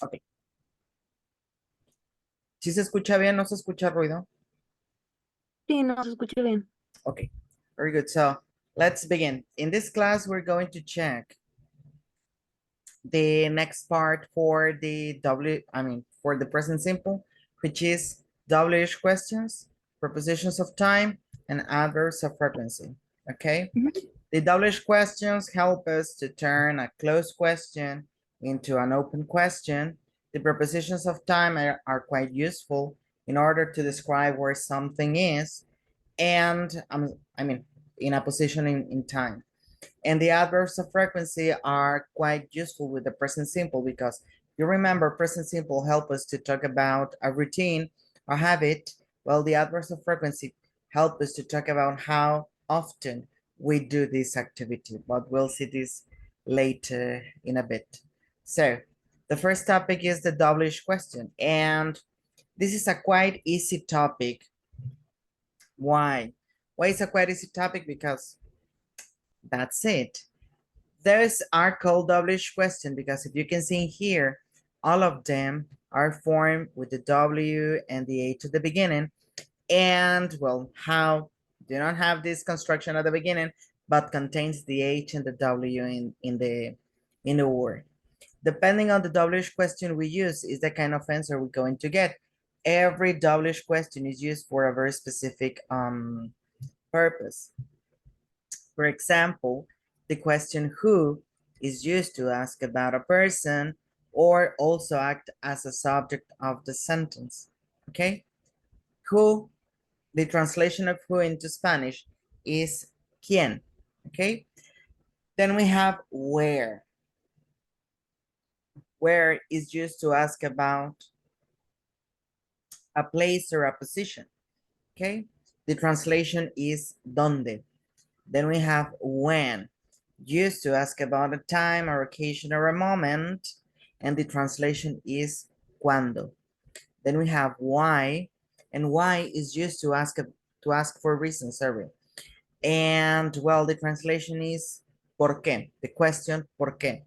Ok. ¿Sí se escucha bien? ¿No se escucha ruido? Sí, no se escucha bien. Okay, very good. So let's begin. In this class, we're going to check the next part for the for the present simple, which is WH questions, prepositions of time, and adverbs of frequency. Okay. The WH questions help us to turn a closed question into an open question. The prepositions of time are quite useful in order to describe where something is and in a position in time. And the adverbs of frequency are quite useful with the present simple because you remember present simple help us to talk about a routine or habit. Well, the adverbs of frequency help us to talk about how often we do this activity, but we'll see this later in a bit. So the first topic is the WH question, and this is a quite easy topic. Why? Why is a quite easy topic? Because that's it. Those are called WH question because if you can see here, all of them are formed with the W and the H at the beginning. And well, how do not have this construction at the beginning, but contains the H and the W in the word. Depending on the WH question we use is the kind of answer we're going to get. Every WH question is used for a very specific purpose. For example, the question who is used to ask about a person or also act as a subject of the sentence. Okay? Who, the translation of who into Spanish is quién. Okay? Then we have where. Where is used to ask about a place or a position. Okay? The translation is donde. Then we have when, used to ask about a time, or occasion, or a moment, and the translation is cuando. Then we have why, and why is used to ask for reasons, sorry. And well, the translation is por qué, the question por qué.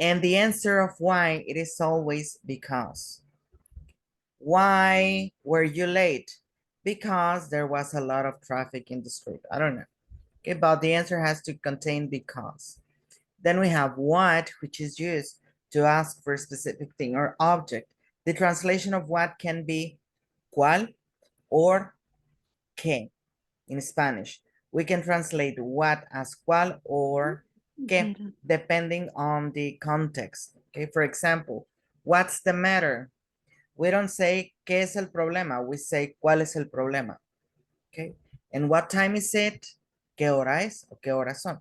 And the answer of why, it is always because. Why were you late? Because there was a lot of traffic in the street. I don't know. Okay, but the answer has to contain because. Then we have what, which is used to ask for a specific thing or object. The translation of what can be cuál or qué in Spanish. We can translate what as cuál or qué, depending on the context. Okay, for example, what's the matter? We don't say qué es el problema, we say cuál es el problema. Okay, and what time is it? ¿Qué hora es o qué horas son?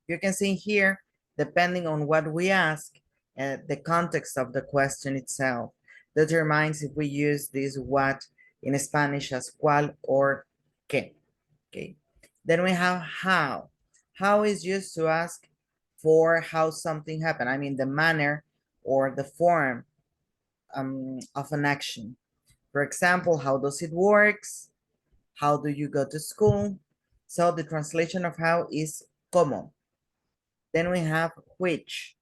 You can see here, depending on what we ask, the context of the question itself determines if we use this what in Spanish as cuál or qué. Okay. Then we have how. How is used to ask for how something happened. I mean, the manner or the form of an action. For example, how does it works? How do you go to school? So the translation of how is cómo. Then we have which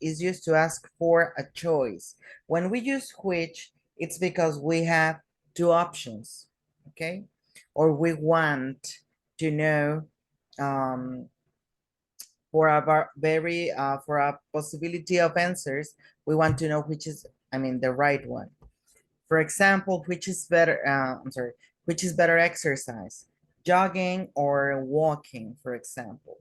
is used to ask for a choice. When we use which, it's because we have two options, okay? Or we want to know for for a possibility of answers, we want to know which is, the right one. For example, which is better, which is better exercise, jogging or walking, for example,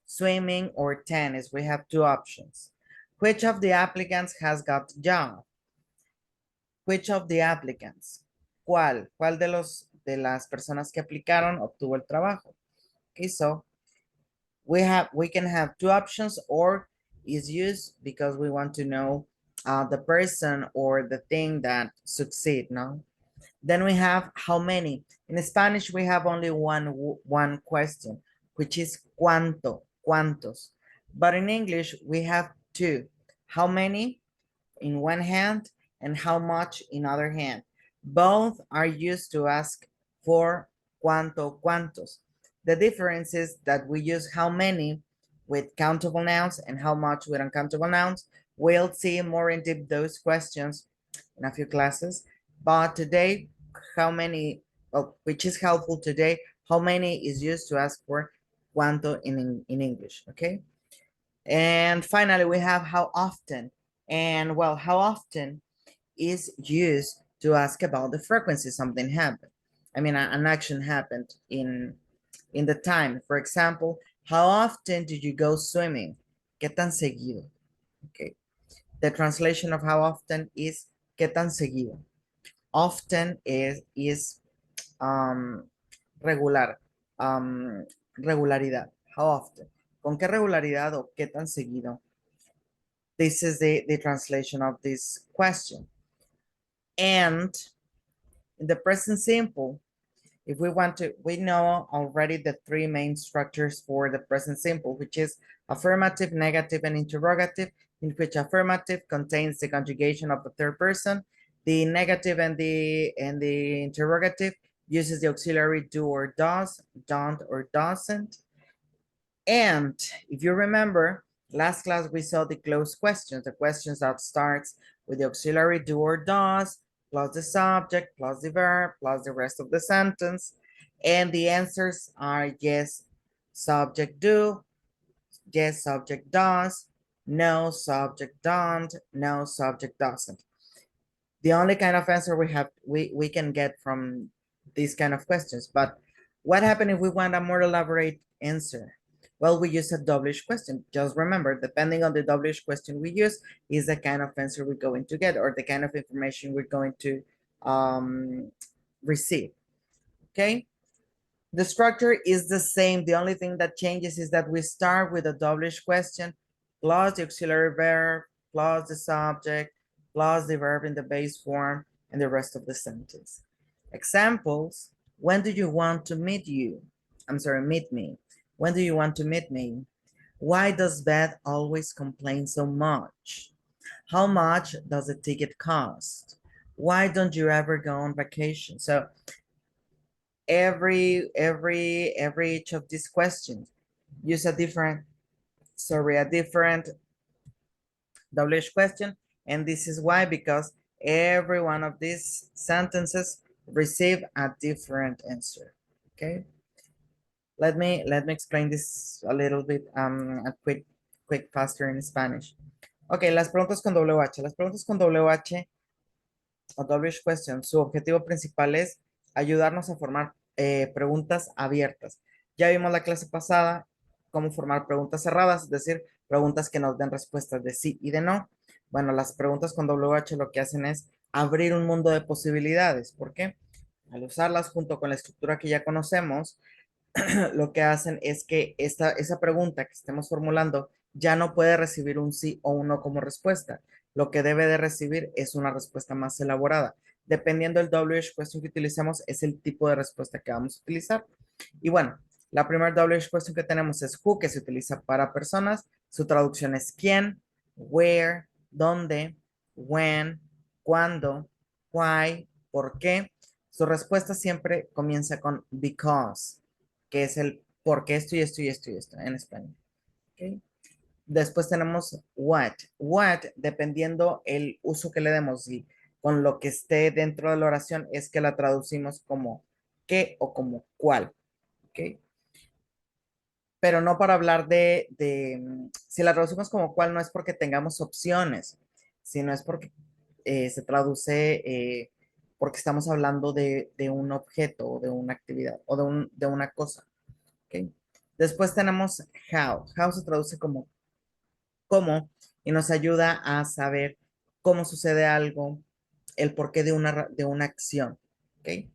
swimming or tennis. We have two options. Which of the applicants has got the job? Which of the applicants? ¿Cuál? ¿Cuál de las personas que aplicaron obtuvo el trabajo? Okay, so we can have two options or is used because we want to know the person or the thing that succeed, no? Then we have how many. In Spanish, we have only one question, which is cuánto, cuántos. But in English, we have two. How many in one hand and how much in other hand. Both are used to ask for cuánto, cuántos. The difference is that we use how many with countable nouns and how much with uncountable nouns, We'll see more in depth those questions in a few classes. But today, how many, well, which is helpful today, how many is used to ask for cuánto in English, okay? And finally, we have how often. And well, how often is used to ask about the frequency something happened. I mean, an action happened in the time. For example, how often did you go swimming? ¿Qué tan seguido? Okay. The translation of how often is ¿qué tan seguido? Often is regular, regularidad. How often? ¿Con qué regularidad o qué tan seguido? This is the translation of this question. And in the present simple, if we want to, we know already the three main structures for the present simple, which is affirmative, negative, and interrogative, in which affirmative contains the conjugation of the third person. The negative and the interrogative uses the auxiliary do or does, don't or doesn't. And if you remember, last class we saw the closed questions, the questions that starts with the auxiliary do or does, plus the subject, plus the verb, plus the rest of the sentence. And the answers are yes, subject do, yes, subject does, no, subject don't, no, subject doesn't. The only kind of answer we can get from these kind of questions. But what happens if we want a more elaborate answer? Well, we use a double-ish question. Just remember, depending on the double-ish question we use, is the kind of answer we're going to get or the kind of information we're going to receive. Okay? The structure is the same. The only thing that changes is that we start with a double-ish question plus the auxiliary verb, plus the subject, plus the verb in the base form, and the rest of the sentence. Examples, when do you want to meet you? I'm sorry, meet me. When do you want to meet me? Why does Beth always complain so much? How much does the ticket cost? Why don't you ever go on vacation? So every each of these questions use a different double-ish question, and this is why, because every one of these sentences receive a different answer. Okay, let me explain this a little bit a quick faster in Spanish. Ok, las preguntas con WH. Las preguntas con WH o double-ish question, su objetivo principal es ayudarnos a formar preguntas abiertas. Ya vimos la clase pasada cómo formar preguntas cerradas, es decir, preguntas que nos den respuestas de sí y de no. Bueno, las preguntas con WH lo que hacen es abrir un mundo de posibilidades. ¿Por qué? Al usarlas junto con la estructura que ya conocemos, lo que hacen es que esa pregunta que estemos formulando ya no puede recibir un sí o un no como respuesta. Lo que debe de recibir es una respuesta más elaborada. Dependiendo del WH question que utilicemos, es el tipo de respuesta que vamos a utilizar. Y bueno, la primera WH question que tenemos es who, que se utiliza para personas. Su traducción es quién, where, dónde, when, cuándo, why, por qué. Su respuesta siempre comienza con because, que es el por qué esto y esto y esto y esto en español. ¿Okay? Después tenemos what. What, dependiendo el uso que le demos y con lo que esté dentro de la oración, es que la traducimos como qué o como cuál. ¿Okay? Pero no para hablar si la traducimos como cuál, no es porque tengamos opciones, sino es porque se traduce porque estamos hablando de un objeto o de una actividad o de una cosa. ¿Okay? Después tenemos how. How se traduce como cómo y nos ayuda a saber cómo sucede algo, el porqué de una acción, ¿ok?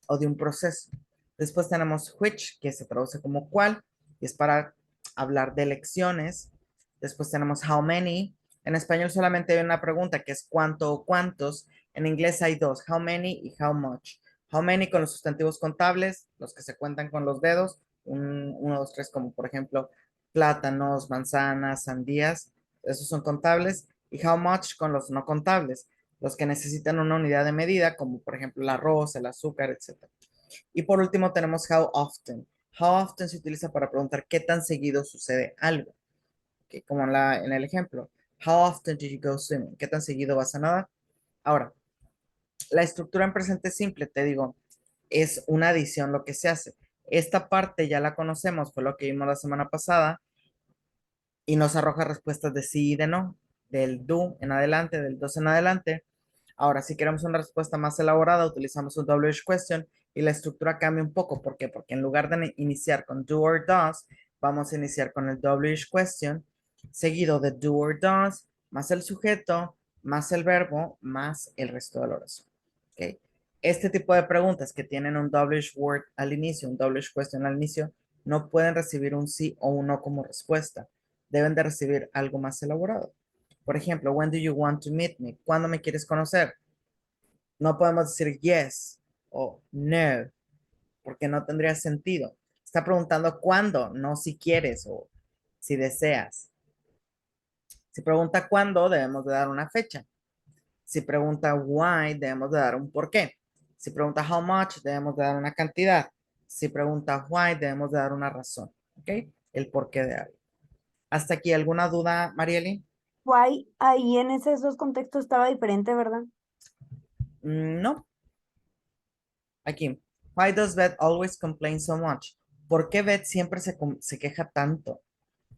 O de un proceso. Después tenemos which, que se traduce como cuál, y es para hablar de elecciones. Después tenemos how many. En español solamente hay una pregunta que es cuánto o cuántos. En inglés hay dos, how many y how much. How many con los sustantivos contables, los que se cuentan con los dedos, uno, dos, tres, como por ejemplo plátanos, manzanas, sandías, esos son contables. Y how much con los no contables, los que necesitan una unidad de medida, como por ejemplo el arroz, el azúcar, etc. Y por último tenemos how often. How often se utiliza para preguntar qué tan seguido sucede algo. Okay, como en el ejemplo. How often do you go swimming? ¿Qué tan seguido vas a nadar? Ahora, la estructura en presente simple, te digo, es una adición lo que se hace. Esta parte ya la conocemos, fue lo que vimos la semana pasada, y nos arroja respuestas de sí y de no, del do en adelante, del dos en adelante. Ahora, si queremos una respuesta más elaborada, utilizamos un WH question y la estructura cambia un poco. ¿Por qué? Porque en lugar de iniciar con do or does, vamos a iniciar con el WH question, seguido de do or does, más el sujeto, más el verbo, más el resto de la oración. ¿Okay? Este tipo de preguntas que tienen un WH word al inicio, un WH question al inicio, no pueden recibir un sí o un no como respuesta. Deben de recibir algo más elaborado. Por ejemplo, when do you want to meet me? ¿Cuándo me quieres conocer? No podemos decir yes o no, porque no tendría sentido. Está preguntando cuándo, no si quieres o si deseas. Si pregunta cuándo, debemos de dar una fecha. Si pregunta why, debemos de dar un por qué. Si pregunta how much, debemos de dar una cantidad. Si pregunta why, debemos de dar una razón. ¿Ok? El porqué de algo. ¿Hasta aquí alguna duda, Marieli? Why ahí en esos dos contextos estaba diferente, ¿verdad? No. Aquí. Why does Beth always complain so much? ¿Por qué Beth siempre se queja tanto?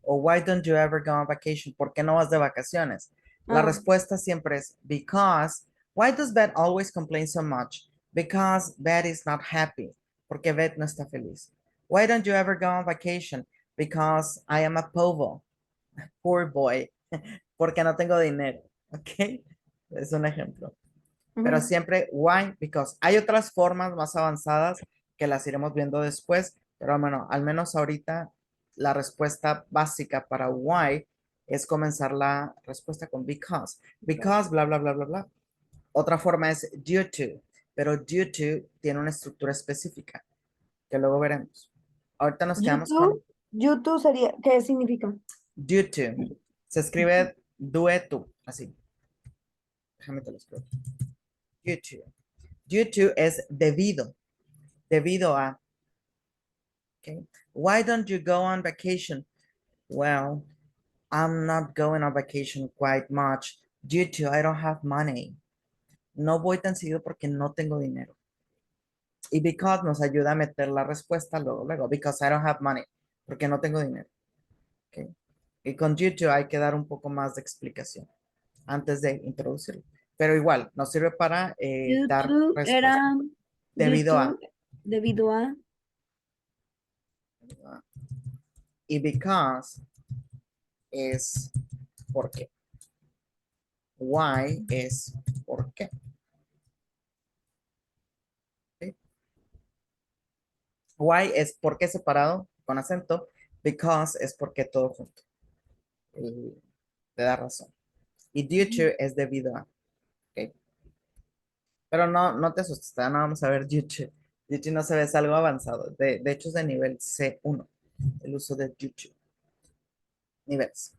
O why don't you ever go on vacation? ¿Por qué no vas de vacaciones? La Ah, respuesta siempre es because. Why does Beth always complain so much? Because Beth is not happy. Porque Beth no está feliz. Why don't you ever go on vacation? Because I am a povo. Poor boy. Porque no tengo dinero. ¿Ok? Es un ejemplo. Pero ujú. siempre why, because. Hay otras formas más avanzadas que las iremos viendo después, pero bueno, al menos ahorita la respuesta básica para why es comenzar la respuesta con because. Because, bla, bla, bla, bla, bla. Otra forma es due to, pero due to tiene una estructura específica que luego veremos. Ahorita nos quedamos con YouTube, YouTube sería, ¿qué significa? due to. Se escribe due to, así. Déjame te lo escribo. Due to. Due to es debido. Debido a. Okay. Why don't you go on vacation? Well, I'm not going on vacation quite much due to I don't have money. No voy tan seguido porque no tengo dinero. Y because nos ayuda a meter la respuesta luego, because I don't have money, porque no tengo dinero. Okay. Y con due to hay que dar un poco más de explicación antes de introducirlo. Pero igual, nos sirve para dar YouTube era respuesta. Debido a. YouTube debido a. Y because es por qué. Why es por qué. ¿Sí? Why es por qué separado con acento. Because es porque todo junto. Te da razón. Y due to es debido a. ¿Okay? Pero no te asustes, no vamos a ver due to. Due to no se ve, es algo avanzado. De hecho es de nivel C1. El uso de due to. Niveles.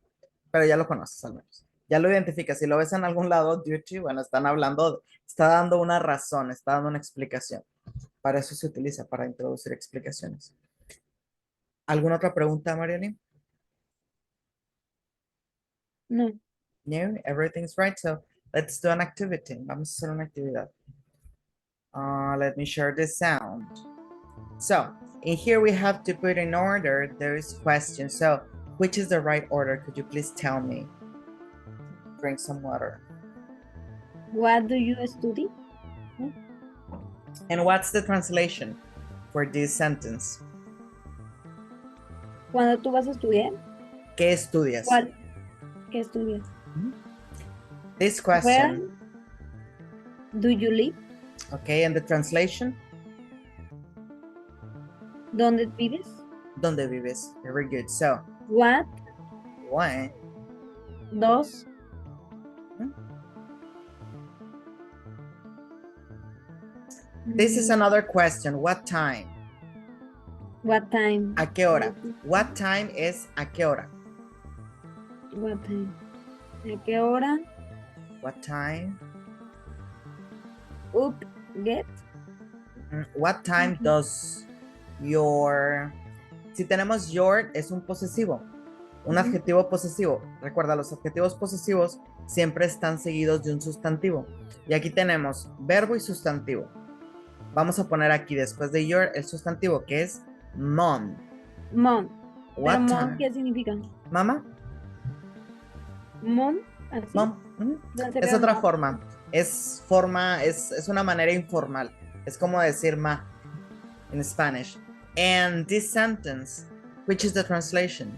Pero ya lo conoces al menos. Ya lo identificas. Si lo ves en algún lado, due to, bueno, están hablando, está dando una razón, está dando una explicación. Para eso se utiliza, para introducir explicaciones. ¿Alguna otra pregunta, Marielyn? No. No, everything's right. So let's do an activity. Vamos a hacer una actividad. Let me share this sound. So in here we have to put in order those questions. So which is the right order? Could you please tell me? Drink some water. What do you study? And what's the translation for this sentence? Cuando tú vas a estudiar, ¿Qué estudias? ¿cuál? ¿Qué estudias? This Where question, do you live? okay, and the translation? ¿Dónde vives? ¿Dónde vives? Very good. So, What what? does This is another question. What time? what time? ¿A qué hora? What time es a qué hora? What time? ¿A qué hora? What time? Up, get. What time does your... Si tenemos your, es un posesivo. Un adjetivo posesivo. Recuerda, los adjetivos posesivos siempre están seguidos de un sustantivo. Y aquí tenemos verbo y sustantivo. Vamos a poner aquí después de your el sustantivo que es mom. Mom. Pero What mom, time? ¿qué significa? Mama. Mom, así. Mom. Ujú. ¿Dónde se Es ve otra mom? forma. Es una manera informal. Es como decir ma in Spanish. And this sentence, which is the translation?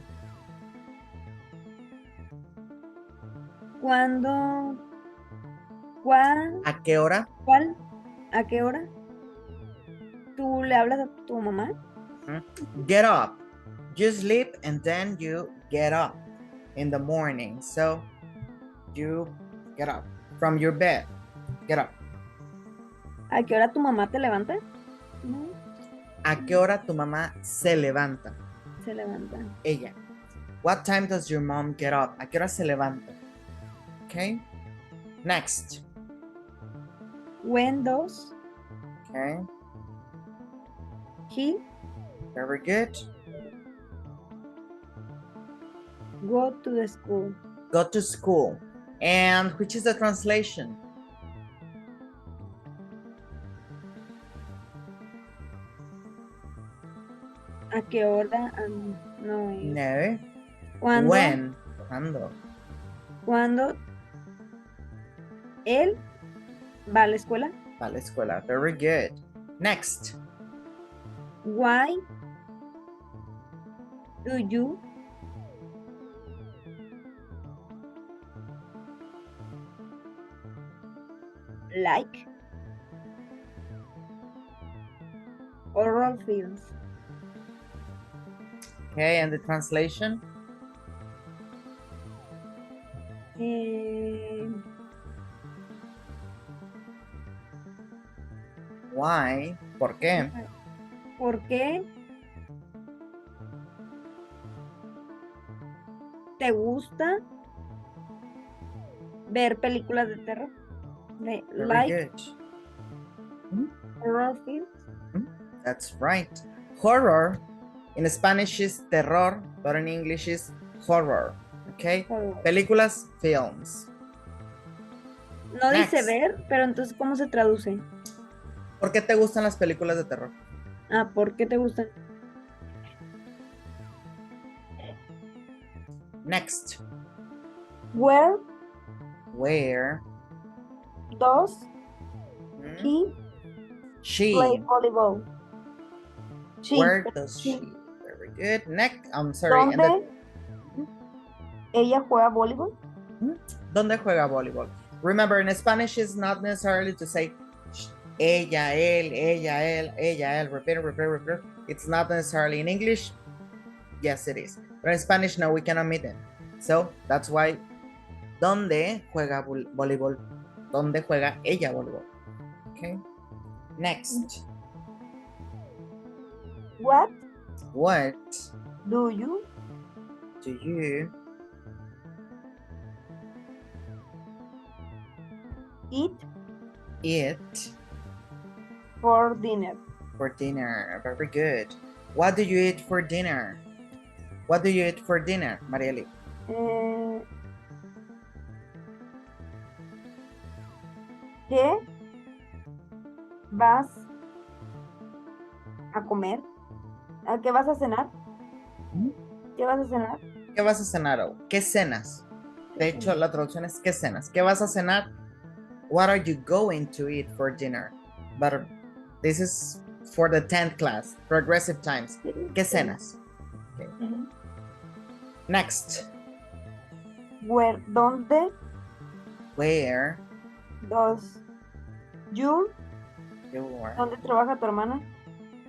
¿Cuándo? ¿Cuál? ¿A qué hora? ¿Cuál? ¿A qué hora? ¿Tú le hablas a tu mamá? Get up. You sleep and then you get up in the morning. So you get up from your bed. Get up. ¿A qué hora tu mamá te levanta? No, ¿A qué hora tu mamá se levanta? se levanta. Ella. What time does your mom get up? ¿A qué hora se levanta? Okay. Next. When does Okay. he Very good. go to the school? Go to school. And which is the translation? ¿A qué hora? No es. No. ¿Cuándo? When? ¿Cuándo? ¿Cuándo él va a la escuela? Va a la escuela. Very good. Next. Why do you like horror films? Okay, and the translation? Eh, Why? ¿Por qué? ¿Por qué te gusta ver películas de terror? Very Like good. Mhm. horror films? That's right. Horror in Spanish is terror, but in English is horror. Okay? Horror. Películas, films. No dice Next. ver, pero entonces ¿cómo se traduce? ¿Por qué te gustan las películas de terror? Ah, ¿por qué te gustan? Next. Where Where? does Hmm? he She. play volleyball? She. Where does she? Very good. Next. I'm sorry. and ¿Dónde ella juega voleibol? ¿Dónde juega voleibol? Remember, in Spanish, it's not necessarily to say ella, él, ella, él, ella, él. Repeat, repeat, repeat. It's not necessarily in English. Yes, it is. But in Spanish, no, we can omit it. So that's why. ¿Dónde juega voleibol? ¿Dónde juega ella voleibol? Okay. Next. What What do you do you eat eat for dinner? for dinner? Very good. What do you eat for dinner? What do you eat for dinner, Marieli? ¿Qué vas a comer? ¿A qué vas a cenar? ¿Qué vas a cenar? ¿Qué vas a cenar hoy? ¿Qué cenas? De hecho, la traducción es ¿qué cenas? ¿Qué vas a cenar? What are you going to eat for dinner? But this is for the 10th class, progressive times. ¿Qué cenas? Okay. Next. Where, ¿dónde Where does your, you work? ¿dónde trabaja tu hermana?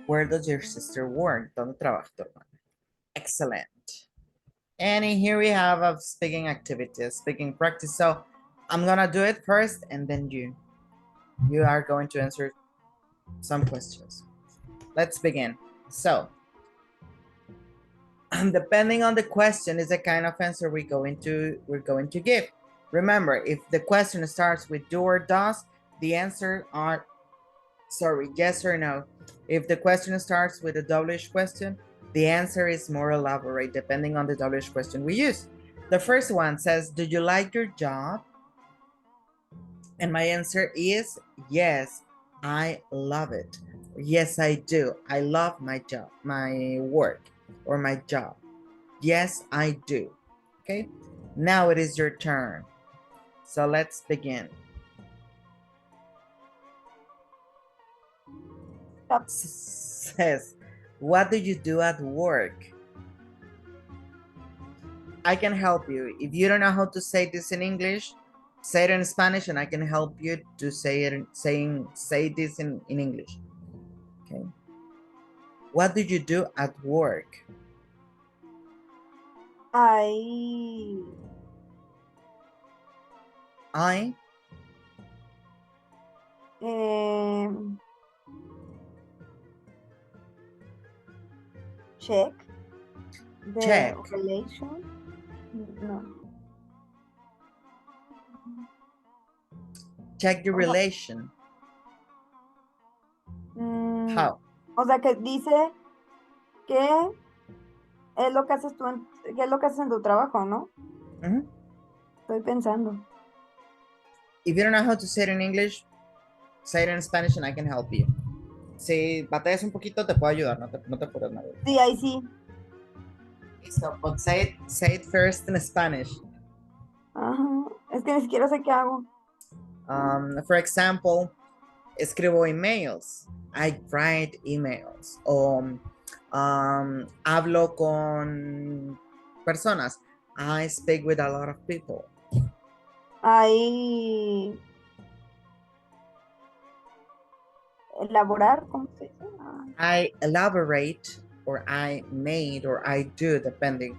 Where does your sister work? ¿Dónde trabaja tu hermana? Excellent. And in here we have a speaking activity, speaking practice. So I'm gonna do it first and then you are going to answer some questions. Let's begin. So depending on the question is the kind of answer we're going to give. Remember, if the question starts with do or does, the answer are yes or no. If the question starts with a double question, The answer is more elaborate depending on the WH question we use. The first one says, do you like your job? And my answer is yes, I love it. Yes, I do. I love my job, my work, or my job. Yes, I do. Okay, now it is your turn. So let's begin. Stop. Says, what do you do at work? I can help you. If you don't know how to say this in English, say it in Spanish and I can help you to say it say this in English. Okay. What do you do at work? I check the Check. relation. No. Check your relation. How? O sea, que dice que es lo que haces tú, que es lo que haces en tu trabajo, ¿no? Estoy pensando. If you don't know how to say it in English, say it in Spanish and I can help you. Si batallas un poquito, te puedo ayudar, no te apures nada. Sí, ahí sí. Listo, but say it first in Spanish. Ajá. Es que ni siquiera sé qué hago. For example, escribo emails. I write emails. O hablo con personas. I speak with a lot of people. Ahí elaborar, ¿cómo se dice? I elaborate, or I made, or I do, depending.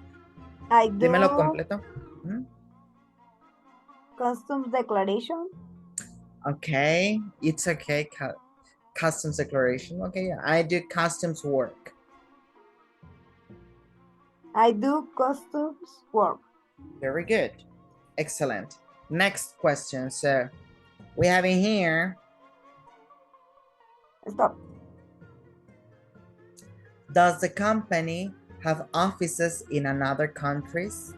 I do Dímelo completo. customs declaration. Okay, it's okay. Customs declaration. Okay, I do customs work. I do customs work. Very good. Excellent. Next question. So we have in here. Stop. Does the company have offices in another countries?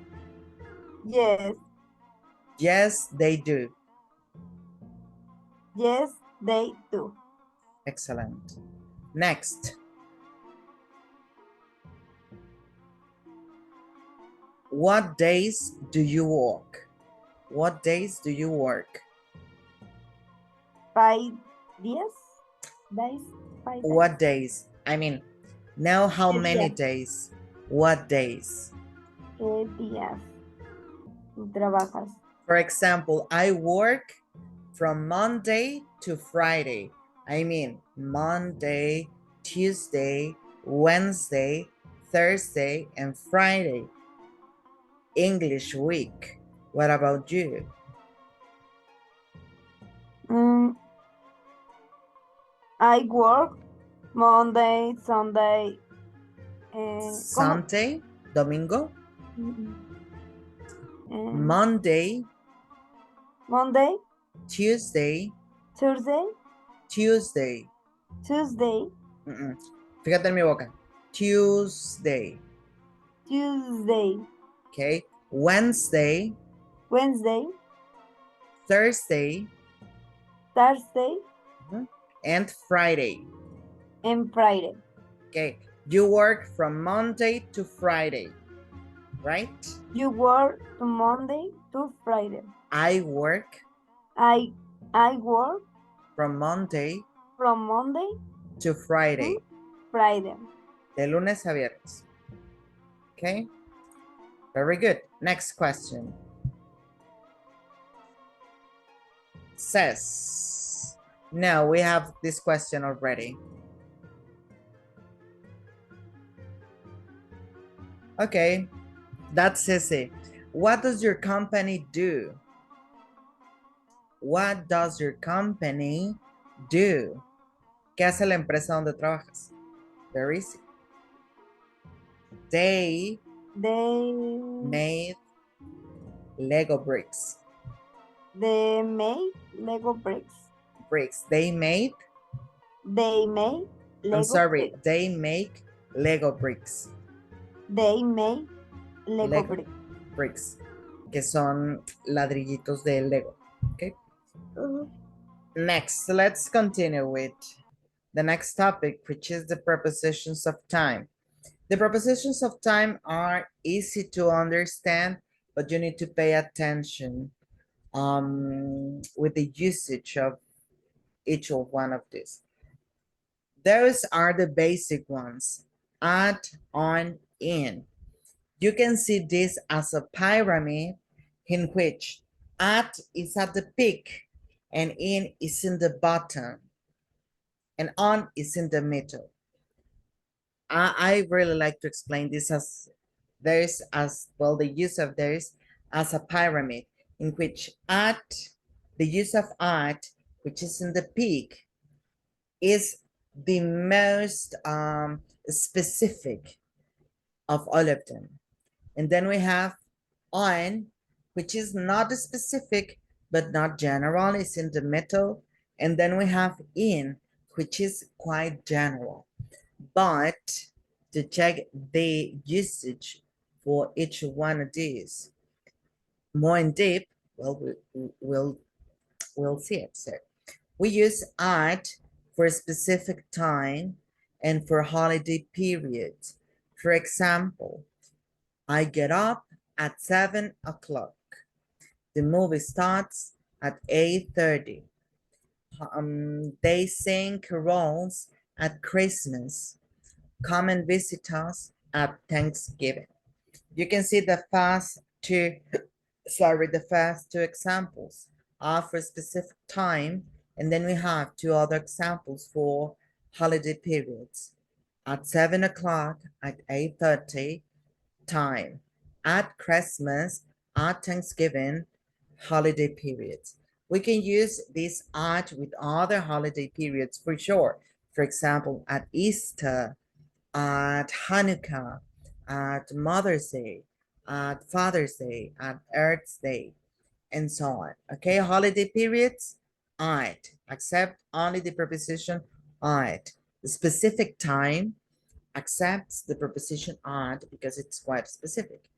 Yes. Yes, they do. Yes, they do. Excellent. Next. What days do you work? What days do you work? 5 días. Days. 5 days. What days? I mean, now how ¿Qué many días? days? What days? ¿Qué días tú trabajas? For example, I work from Monday to Friday. I mean, Monday, Tuesday, Wednesday, Thursday, and Friday. English week. What about you? I work Monday, Sunday. Sunday, Domingo. Monday, Tuesday, Tuesday. Fíjate en mi boca. Tuesday. Okay. Wednesday, Thursday, and Friday. And Friday. Okay. You work from Monday to Friday, right? You work from Monday to Friday. I work I work from Monday to Friday. Friday. De lunes a viernes. Okay. Very good. Next question. Says, no, we have this question already. Okay, that's easy. What does your company do? What does your company do? ¿Qué hace la empresa donde trabajas? Very easy. They made Lego bricks. They made Lego bricks. They made Lego I'm sorry, bricks. they make Lego bricks. They made Lego Lego bricks. bricks, que son ladrillitos de Lego. Okay. Next, let's continue with the next topic, which is the prepositions of time. The prepositions of time are easy to understand, but you need to pay attention with the usage of each of one of these. Those are the basic ones: at, on, in. You can see this as a pyramid in which at is at the peak and in is in the bottom and on is in the middle. I really like to explain this as there's as well the use of there's as a pyramid in which at the use of at, which is in the peak, is the most specific of all of them. And then we have on, which is not specific, but not general, it's in the middle. And then we have in, which is quite general. But to check the usage for each one of these more in depth, well, we'll see it. So we use at for a specific time and for holiday periods. For example, I get up at 7 o'clock. The movie starts at 8:30. They sing carols at Christmas. Come and visit us at Thanksgiving. You can see the first two examples are for a specific time, and then we have two other examples for holiday periods. At 7 o'clock, at 8:30, time. At Christmas, at Thanksgiving, holiday periods. We can use this at with other holiday periods for sure. For example, at Easter, at Hanukkah, at Mother's Day, at Father's Day, at Earth's Day, and so on. Okay, holiday periods, at, except only the preposition at. The specific time accepts the preposition at because it's quite specific.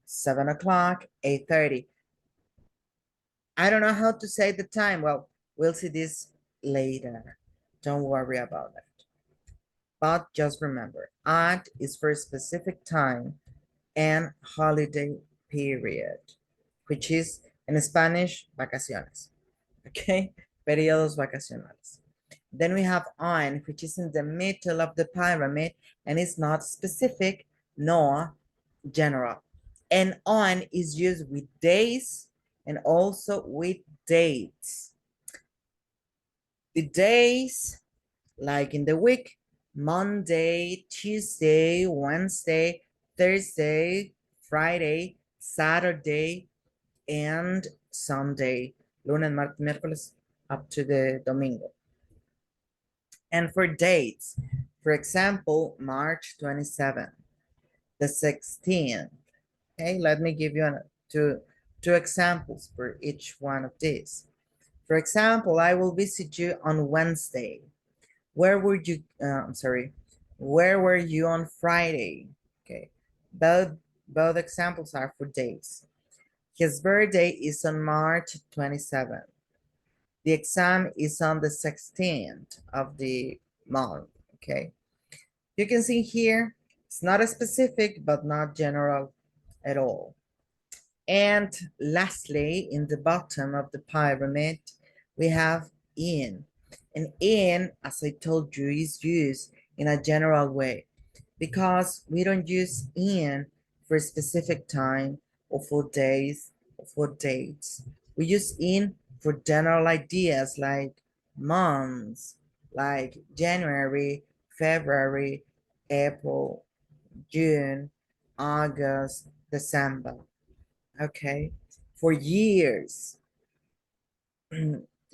7 o'clock, 8:30. I don't know how to say the time. Well, we'll see this later. Don't worry about it. But just remember, at is for a specific time and holiday period, which is in Spanish, vacaciones. Okay, periodos vacacionales. Then we have on, which is in the middle of the pyramid and is not specific nor general. And on is used with days and also with dates. The days, like in the week, Monday, Tuesday, Wednesday, Thursday, Friday, Saturday, and Sunday. Lunes, martes, miércoles, up to the domingo. And for dates, for example, March 27th, the 16th. Okay, let me give you two examples for each one of these. For example, I will visit you on Wednesday. Where were you, where were you on Friday? Okay, both examples are for days. His birthday is on March 27th. The exam is on the 16th of the month, okay? You can see here, it's not a specific, but not general at all. And lastly, in the bottom of the pyramid, we have in. And in, as I told you, is used in a general way because we don't use in for a specific time or for days or for dates. We use in for general ideas like months, like January, February, April, June, August, December. Okay, for years.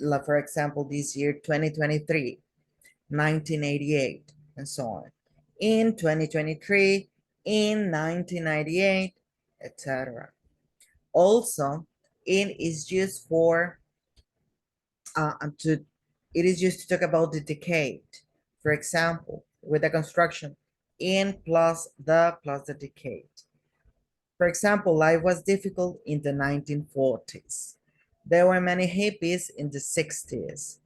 Like for example, this year, 2023, 1988, and so on. In 2023, in 1998, etc. Also, in is used for it is used to talk about the decade. For example, with the construction, in plus the decade. For example, life was difficult in the 1940s. There were many hippies in the 60s.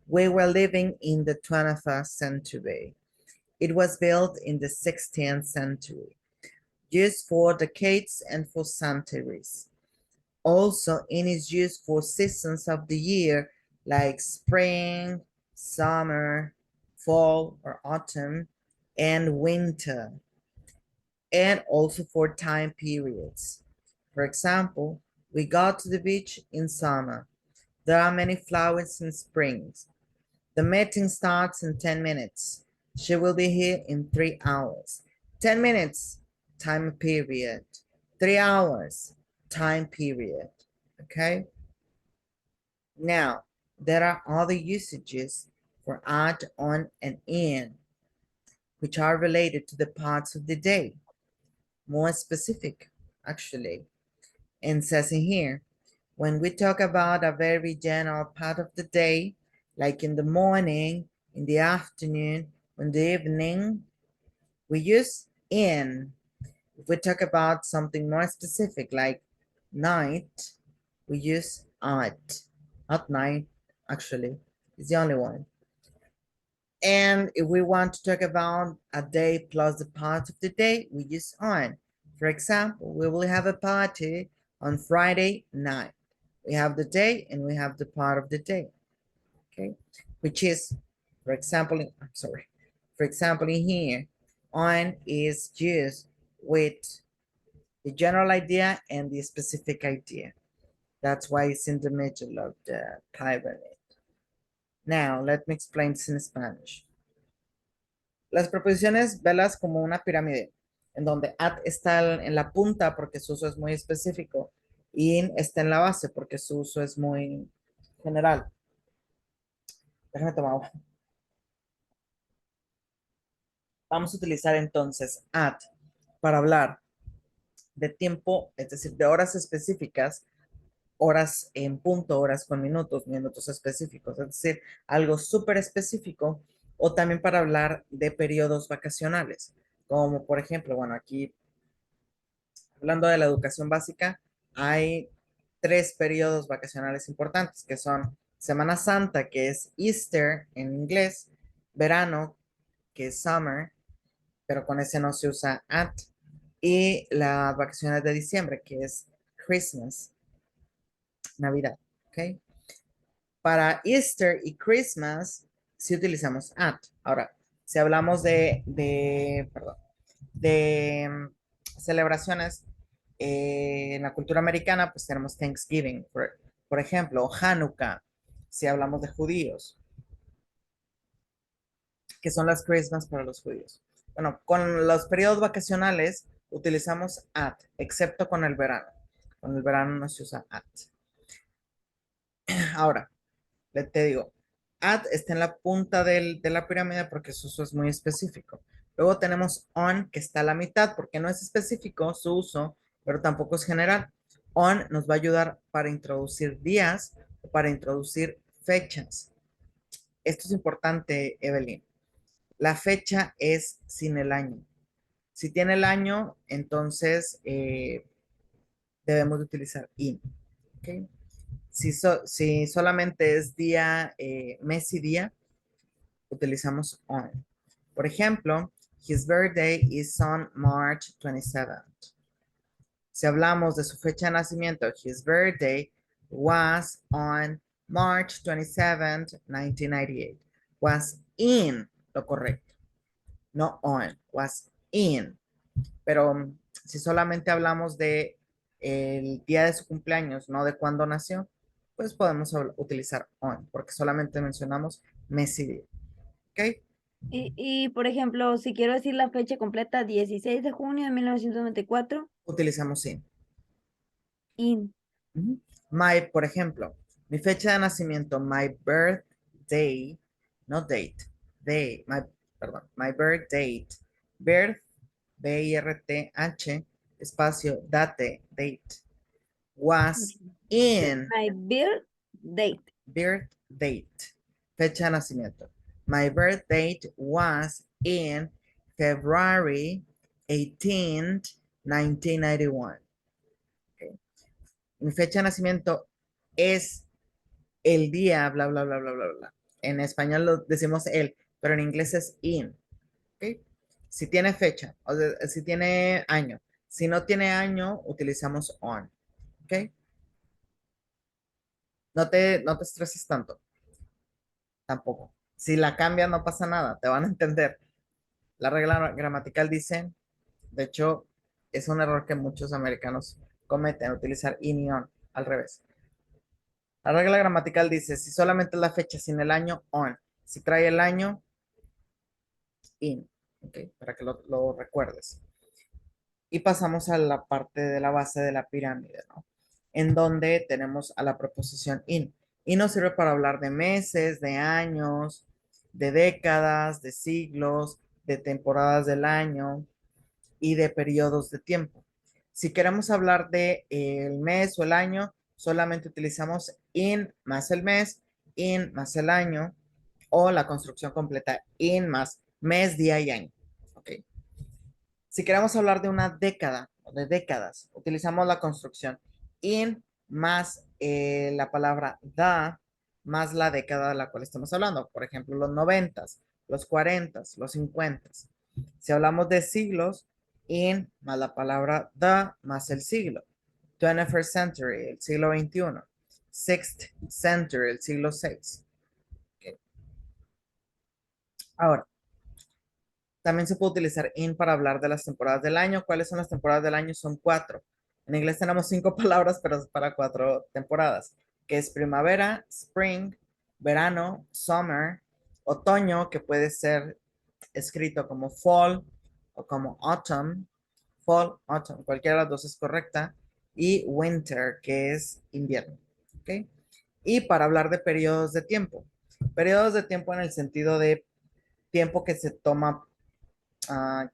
We were living in the 21st century. It was built in the 16th century, used for decades and for centuries. Also, it is used for seasons of the year like spring, summer, fall or autumn, and winter, and also for time periods. For example, we go to the beach in summer. There are many flowers in spring. The meeting starts in 10 minutes. She will be here in 3 hours. 10 minutes, time period. 3 hours, time period. Okay? Now, there are other usages for at, on, and in, which are related to the parts of the day. More specific, actually. And says in here, when we talk about a very general part of the day, like in the morning, in the afternoon, in the evening, we use in. If we talk about something more specific, like night, we use at night, actually, is the only one. And if we want to talk about a day plus the part of the day, we use on. For example, we will have a party on Friday night. We have the day and we have the part of the day, okay? Which is, for example, I'm sorry. For example, in here, on is used with the general idea and the specific idea. That's why it's in the middle of the pyramid. Now, let me explain this in Spanish. Las preposiciones, velas como una pirámide, en donde at está en la punta porque su uso es muy específico, y in está en la base porque su uso es muy general. Déjame tomar agua. Vamos a utilizar entonces at para hablar de tiempo, es decir, de horas específicas, horas en punto, horas con minutos, minutos específicos, es decir, algo súper específico, o también para hablar de periodos vacacionales, como por ejemplo, bueno, aquí hablando de la educación básica, hay 3 periodos vacacionales importantes, que son Semana Santa, que es Easter en inglés, verano, que es summer, pero con ese no se usa at, y las vacaciones de diciembre, que es Christmas, Navidad, ¿ok? Para Easter y Christmas, sí utilizamos at. Ahora, si hablamos perdón, de celebraciones en la cultura americana, pues tenemos Thanksgiving, por ejemplo, o Hanukkah, si hablamos de judíos, que son las Christmas para los judíos. Bueno, con los periodos vacacionales utilizamos at, excepto con el verano. Con el verano no se usa at. Ahora, te digo, at está en la punta de la pirámide porque su uso es muy específico. Luego tenemos on, que está a la mitad porque no es específico su uso, pero tampoco es general. On nos va a ayudar para introducir días o para introducir fechas. Esto es importante, Evelyn. La fecha es sin el año. Si tiene el año, entonces debemos de utilizar in. ¿Okay? Si solamente es día, mes y día, utilizamos on. Por ejemplo, his birthday is on March 27th. Si hablamos de su fecha de nacimiento, his birthday was on March 27th, 1998. Was in lo correcto. No on, was in. Pero si solamente hablamos de el día de su cumpleaños, no de cuándo nació, pues podemos utilizar on, porque solamente mencionamos mes y día. ¿Ok? Por ejemplo, si quiero decir la fecha completa, 16 de junio de 1994, Utilizamos in. in. Por ejemplo, mi fecha de nacimiento, my birthday, no date, day, perdón, my birth date, birth, B-I-R-T-H, espacio, date, was in, My birth date. birth date, fecha de nacimiento. My birth date was in February 18th, 1991. Okay. Mi fecha de nacimiento es el día, bla, bla, bla, bla, bla, bla. En español lo decimos el, pero en inglés es in. ¿Okay? Si tiene fecha, o sea, si tiene año. Si no tiene año, utilizamos on. ¿Ok? No te estreses tanto. Tampoco. Si la cambias, no pasa nada. Te van a entender. La regla gramatical dice, de hecho, es un error que muchos americanos cometen, utilizar in y on al revés. La regla gramatical dice, si solamente es la fecha sin el año, on. Si trae el año, in. ¿Ok? Para que lo recuerdes. Y pasamos a la parte de la base de la pirámide, ¿no? En donde tenemos a la preposición in. Y nos sirve para hablar de meses, de años, de décadas, de siglos, de temporadas del año y de periodos de tiempo. Si queremos hablar de el mes o el año, solamente utilizamos in más el mes, in más el año o la construcción completa in más mes, día y año. ¿Ok? Si queremos hablar de una década o de décadas, utilizamos la construcción in más la palabra da más la década de la cual estamos hablando. Por ejemplo, los 90s, los 40s, los 50s. Si hablamos de siglos, in más la palabra the más el siglo. 21st century, el siglo XXI. Sixth century, el siglo VI. Okay. Ahora, también se puede utilizar in para hablar de las temporadas del año. ¿Cuáles son las temporadas del año? Son 4. En inglés tenemos 5 palabras, pero es para 4 temporadas, que es primavera, spring, verano, summer, otoño, que puede ser escrito como fall o como autumn, fall, autumn, cualquiera de las dos es correcta, y winter, que es invierno. ¿Ok? Y para hablar de periodos de tiempo en el sentido de tiempo que se toma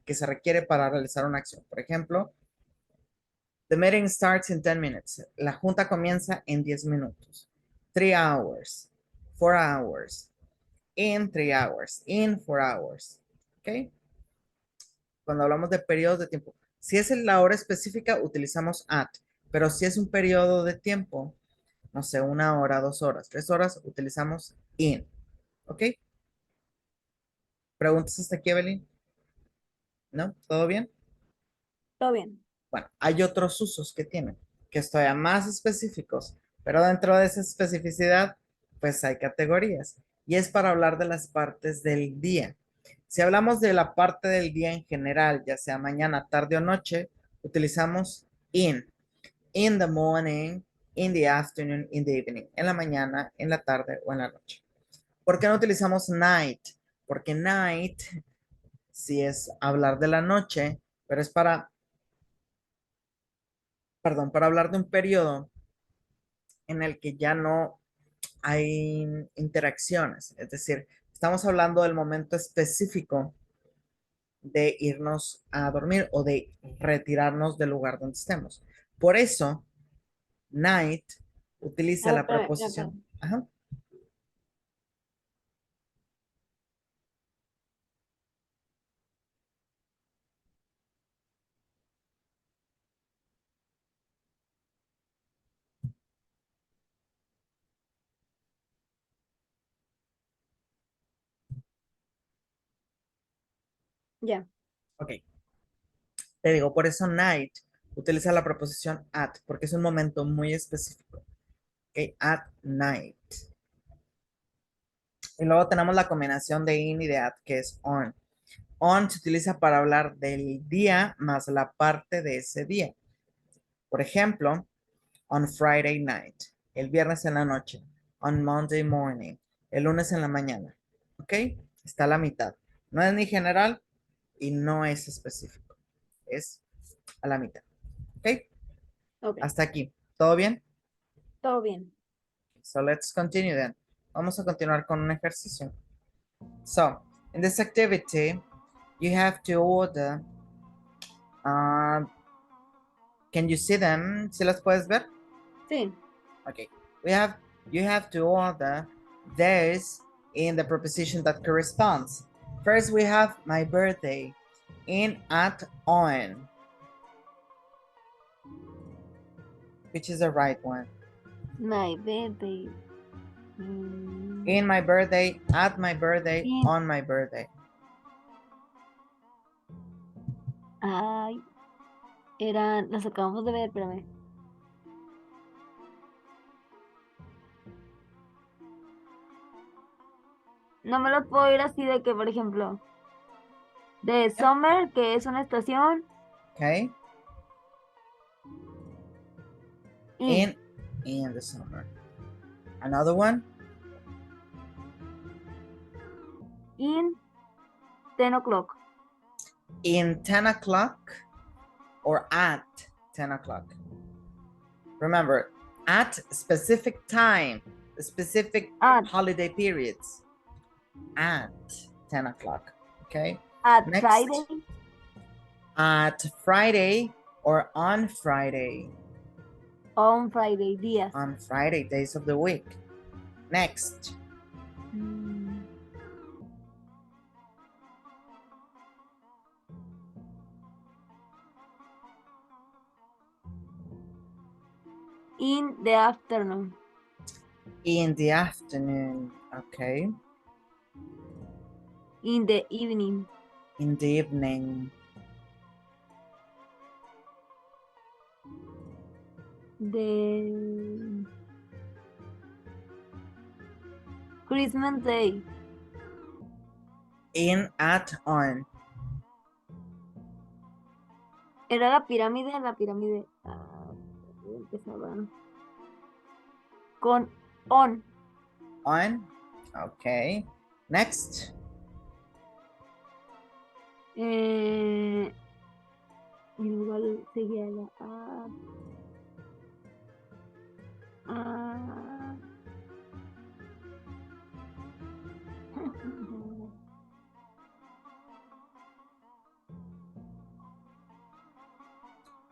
que se requiere para realizar una acción. Por ejemplo, the meeting starts in 10 minutes. La junta comienza en 10 minutos. 3 hours, 4 hours, in 3 hours, in 4 hours. ¿Ok? Cuando hablamos de periodos de tiempo. Si es en la hora específica, utilizamos at. Pero si es un periodo de tiempo, no sé, 1 hora, 2 horas, 3 horas, utilizamos in. ¿Ok? ¿Preguntas hasta aquí, Evelyn? ¿No? ¿Todo bien? Todo bien. Bueno, hay otros usos que tienen, que es todavía más específicos, pero dentro de esa especificidad, pues hay categorías. Y es para hablar de las partes del día. Si hablamos de la parte del día en general, ya sea mañana, tarde o noche, utilizamos in. In the morning, in the afternoon, in the evening. En la mañana, en la tarde o en la noche. ¿Por qué no utilizamos night? Porque night sí es hablar de la noche, pero es para, perdón, para hablar de un periodo en el que ya no hay interacciones. Es decir, estamos hablando del momento específico de irnos a dormir o de retirarnos del lugar donde estemos. Por eso, night utiliza la Ya, preposición. Ajá, ya. ok. Te digo, por eso night utiliza la preposición at, porque es un momento muy específico. Ok, at night. Y luego tenemos la combinación de in y de at, que es on. On se utiliza para hablar del día más la parte de ese día. Por ejemplo, on Friday night, el viernes en la noche. On Monday morning, el lunes en la mañana. ¿Ok? Está a la mitad. No es ni general y no es específico. Es a la mitad. ¿Ok? Ok. Hasta aquí. ¿Todo bien? Todo bien. So let's continue then. Vamos a continuar con un ejercicio. So, in this activity, you have to order. Uh, can you see them? ¿Sí las puedes ver? Sí. Okay. You have to order those in the preposition that corresponds. First, we have my birthday. in, at, on. Which is the right one? My birthday. In my birthday, at my birthday, on my birthday. Ay, eran, las acabamos de ver, espérame. No me los puedo ir así de que, por ejemplo, de summer, que es una estación. Okay. In the summer. Another one? In 10 o'clock. In 10 o'clock or at 10 o'clock? Remember, at specific time, specific holiday periods. At 10 o'clock, okay? At Next. Friday. At Friday or on Friday? On Friday, días. On Friday, days of the week. Next. In the afternoon. In the afternoon, okay. In the evening. In the evening. The Christmas Day. In, at, on. Era la pirámide. Empezaba con on. On, okay. Next. Igual seguía la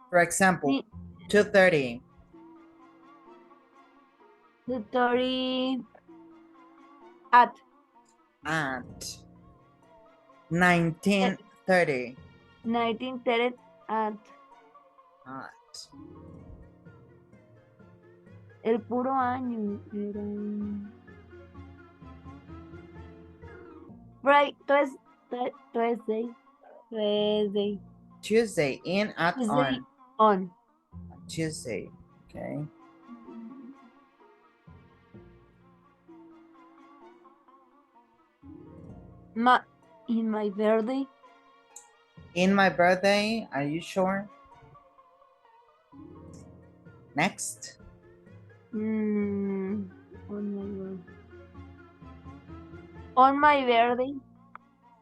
For example, 2:30. 2:30 at 19:30. 19:30 at el puro año era right. Tuesday, in, at, Tuesday, on. Tuesday, okay. In my birthday. In my birthday, are you sure? Next. On my birthday.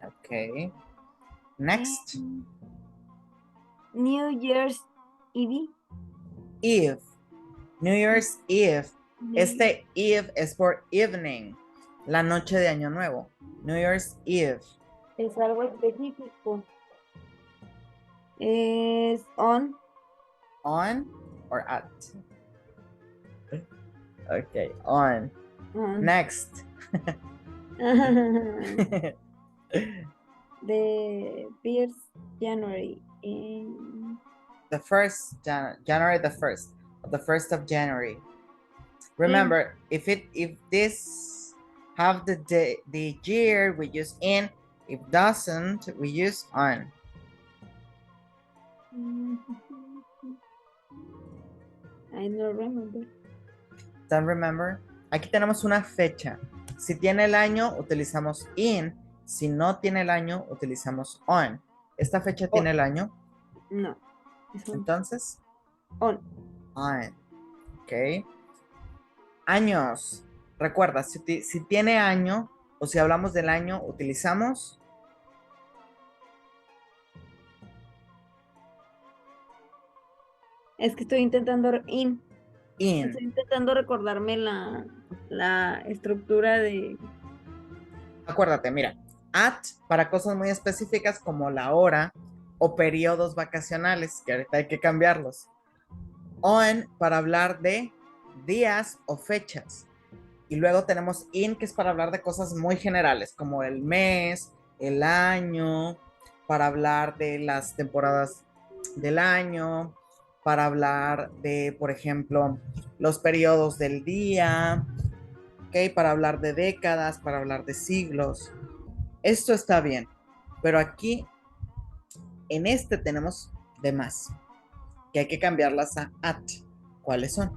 Okay. Next. New Year's Eve. Eve. New Year's Eve. Este Eve es por evening. La noche de Año Nuevo. New Year's Eve. Es algo específico. Es on. On or at? Okay, on. Next. The first January. The first January the 1st. The 1st of January. Remember, if this have the year, we use in. If doesn't, we use on. I don't remember. Don't remember. Aquí tenemos una fecha. Si tiene el año, utilizamos in. Si no tiene el año, utilizamos on. ¿Esta fecha tiene el año? No. Entonces, on. On. Ok. Años. Recuerda, si tiene año o si hablamos del año, utilizamos es que estoy intentando in. Estoy intentando recordarme la estructura de... Acuérdate, mira, at para cosas muy específicas como la hora o periodos vacacionales, que ahorita hay que cambiarlos. On para hablar de días o fechas. Y luego tenemos in, que es para hablar de cosas muy generales, como el mes, el año, para hablar de las temporadas del año, para hablar de, por ejemplo, los periodos del día, ¿ok? Para hablar de décadas, para hablar de siglos. Esto está bien, pero aquí en este tenemos de más, que hay que cambiarlas a at. ¿Cuáles son?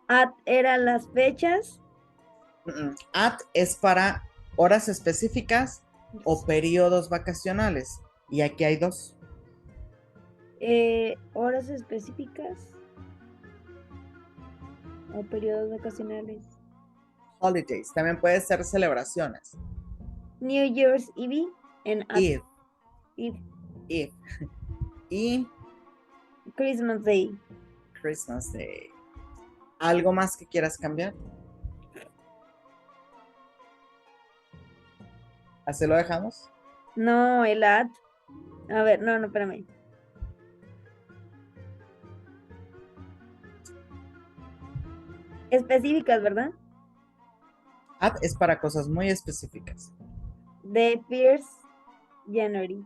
At eran las fechas. At es para horas específicas o periodos vacacionales. Y aquí hay dos. Horas específicas o periodos vacacionales. Holidays. También puede ser celebraciones. New Year's Eve and Eve. Eve. Eve. Y Christmas Day. Christmas Day. ¿Algo más que quieras cambiar? ¿Así lo dejamos? No, el at. A ver, no, espérame. Específicas, ¿verdad? At es para cosas muy específicas. The first January.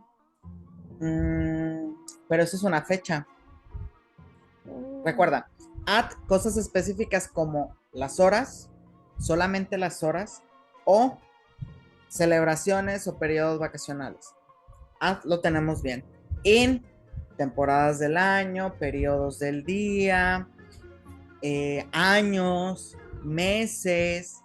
Pero eso es una fecha. Recuerda, at cosas específicas como las horas, solamente las horas, o celebraciones o periodos vacacionales. At lo tenemos bien. In, temporadas del año, periodos del día, años, meses,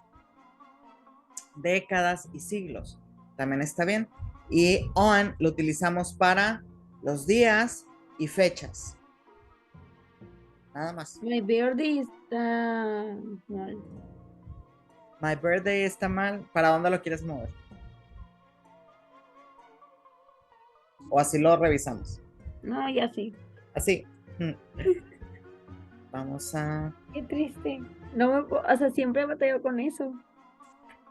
décadas y siglos. También está bien. Y on lo utilizamos para los días y fechas. Nada más. My birthday está mal. My birthday está mal. ¿Para dónde lo quieres mover? O así lo revisamos. No, ya sí. Así. Vamos a... Qué triste. No me, o sea, siempre bateo con eso.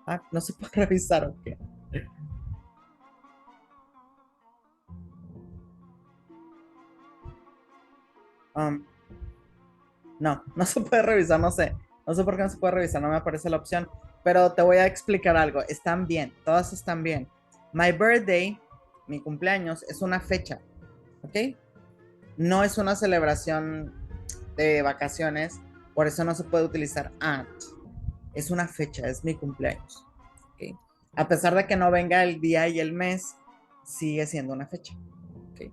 Ah, no se puede revisar, ok. No, no se puede revisar, no sé. No sé por qué no se puede revisar, no me aparece la opción. Pero te voy a explicar algo. Están bien, todas están bien. My birthday, mi cumpleaños, es una fecha, ¿ok? No es una celebración de vacaciones, por eso no se puede utilizar at. Es una fecha, es mi cumpleaños, ¿ok? A pesar de que no venga el día y el mes, sigue siendo una fecha, ¿ok?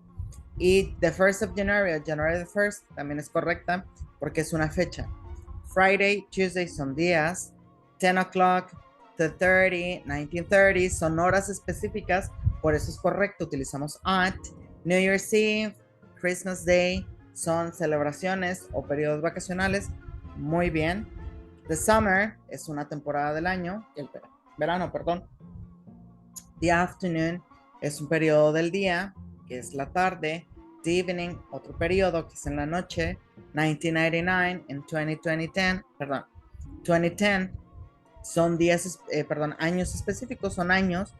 Y the 1st of January, January the 1st, también es correcta porque es una fecha. Friday, Tuesday son días, 10 o'clock, 2:30, 19:30 son horas específicas, por eso es correcto, utilizamos at. New Year's Eve, Christmas Day son celebraciones o periodos vacacionales, muy bien. The summer es una temporada del año, el verano, perdón. The afternoon es un periodo del día, que es la tarde. The evening, otro periodo, que es en la noche. 1999 en 2010, perdón, 2010 son días, perdón, años específicos, son años.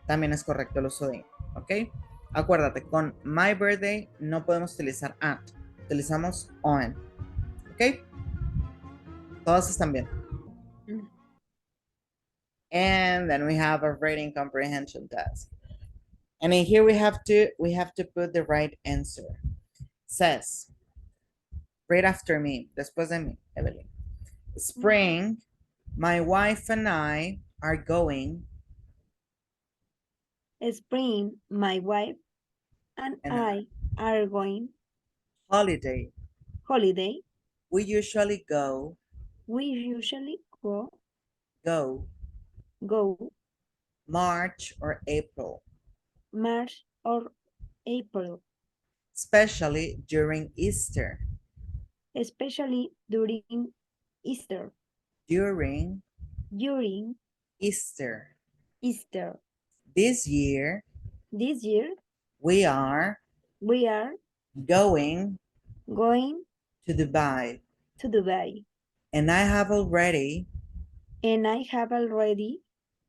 También es correcto el uso de, ¿ok? Acuérdate, con my birthday no podemos utilizar at, utilizamos on, ¿ok? Todas están bien. And then we have a reading comprehension test. And in here we have to put the right answer. Says, read after me, después de mí, Evelyn. Spring, my wife and I are going. Spring, my wife and I are going. Holiday, Holiday. we usually go. We usually Go. March or April. March or April. Especially during Easter. Especially during Easter. During Easter. This year, we are going to Dubai. to Dubai. And I have already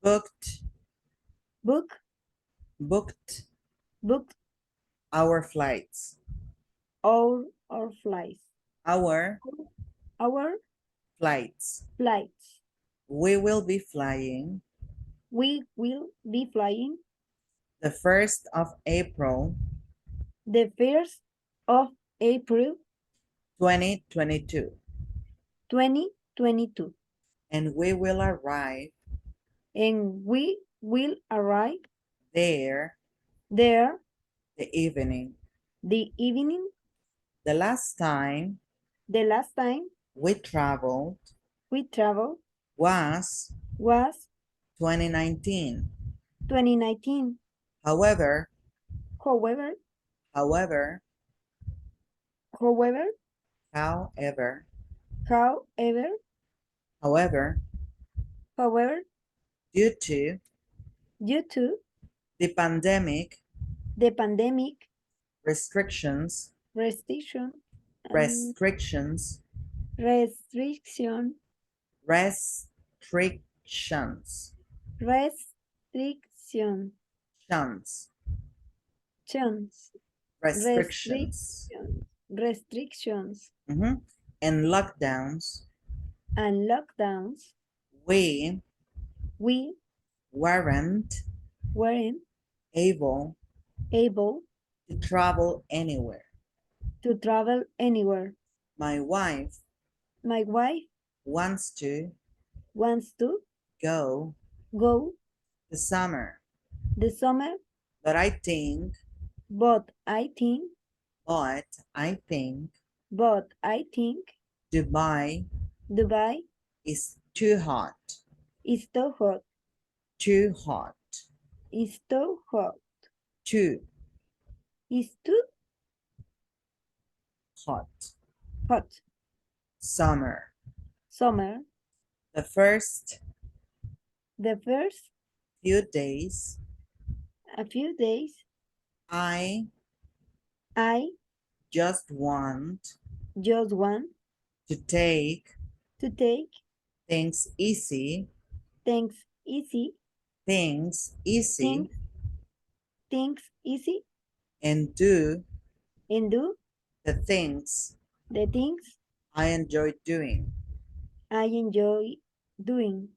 booked our flights. Our flights. Our Our flights. flights. We will be flying we will be flying the 1st of April, the 1st of April 2022, 2022, and we will arrive and we will arrive there there the evening. the evening. The last time The last time we traveled we traveled was was 2019. 2019. However, However, however, however, however, however, however, however, due to due to the pandemic the pandemic restrictions, restriction, restrictions, restriction, restrictions, restriction, shunts, chance, restrictions, restrictions, and lockdowns, and lockdowns, we we weren't weren't able able to travel anywhere. to travel anywhere. My wife My wife wants to wants to go go this summer, this summer, but I think, but I think, but I think but I think Dubai Dubai is too hot, is too hot, too hot, is too hot, too is too hot. hot. Summer. Summer, The first the first few days, a few days, I I just want just want to take to take things easy, things easy, things easy, things easy, and do and do the things the things I enjoy doing. I enjoy doing.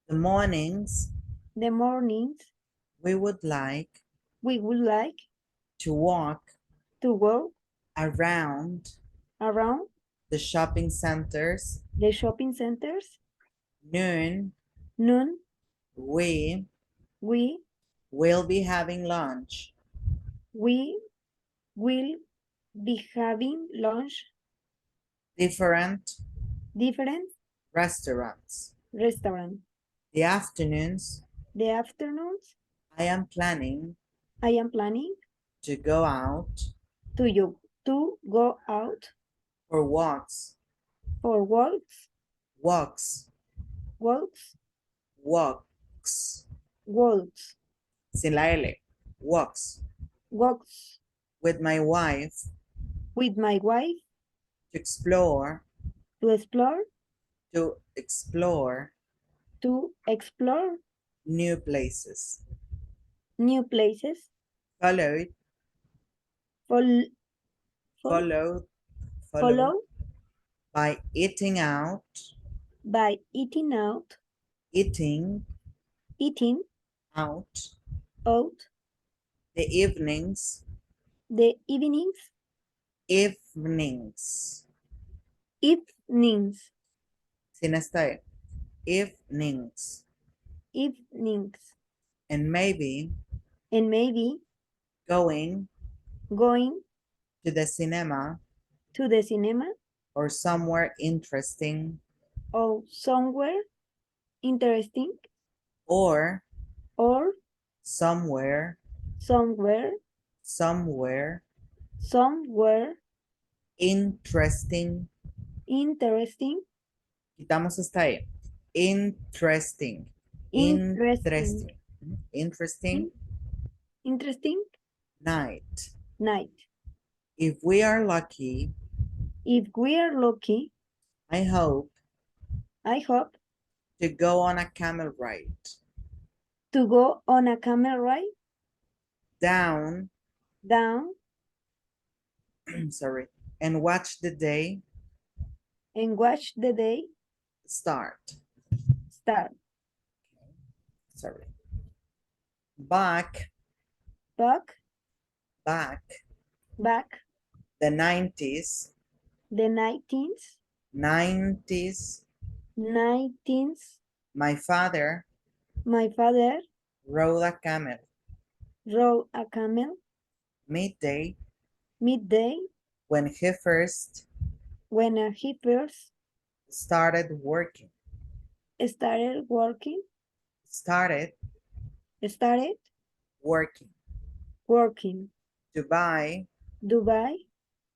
The mornings, The mornings we would like we would like to walk to go around around the shopping centers. the shopping centers. Noon, Noon, we we will be having lunch. we will be having lunch Different different restaurants. restaurant. The afternoons, The afternoons I am planning I am planning to go out to go out for walks, for walks, walks, walks, walks, walks, sin la L, walks, walks with my wife with my wife to explore, to explore to explore new places, new places, followed, fol, fol, followed, follow by eating out, by eating out out, out the evenings, the evenings, sin esta E, evenings, evenings, and maybe and maybe going going to the cinema to the cinema or somewhere interesting, or somewhere interesting, or or somewhere interesting. interesting, Quitamos esta E. Interesting. interesting, Interesting interesting night. night. If we are lucky, If we are lucky, I hope I hope to go on a camel ride to go on a camel ride down, sorry, and watch the day and watch the day start. start. Sorry. Back, Back, back, back, the 90s, the 19th, 90s, 19th, my father my father rode a camel. rode a camel, Midday, midday, when he first when he first started working. started working, Started started working. working, Dubai Dubai,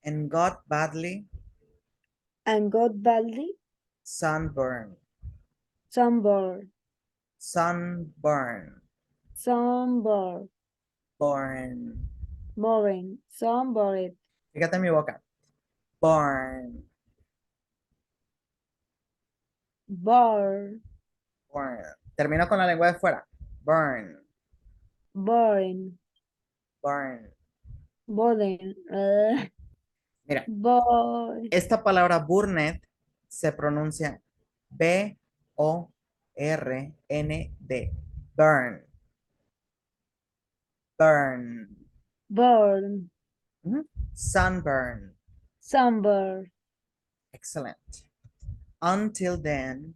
and got badly and got badly sunburned. sunburned, Sunburn. sunburned, Burn. morning, sunburned, Fíjate en mi boca. Burn. burn, Burn. Termino con la lengua de fuera. Burn. burn, Burn. burden, Mira, burn, esta palabra burned se pronuncia B-O-R-N-D. Burn. Burn. burn, Mhm. Sunburn. sunburn. Excellent. Until then,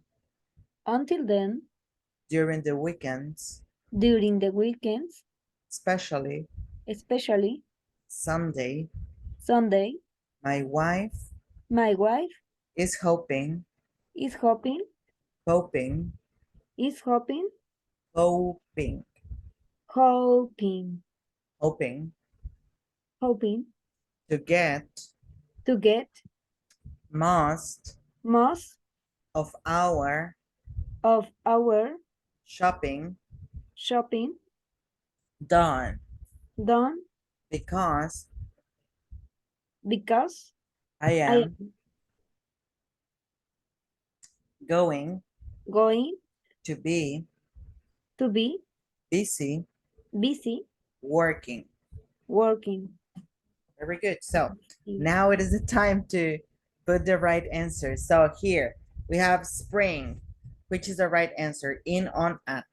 Until then, during the weekends, during the weekends, especially especially Sunday, Sunday, my wife my wife is hoping, is hoping, hoping, is hoping, hoping, hoping, hoping hoping to get to get most most of our of our shopping shopping done done because because I I am am going going to be to be busy busy working. working. Very good. So now it is the time to put the right answer. So here we have spring, which is the right answer, in, on, at.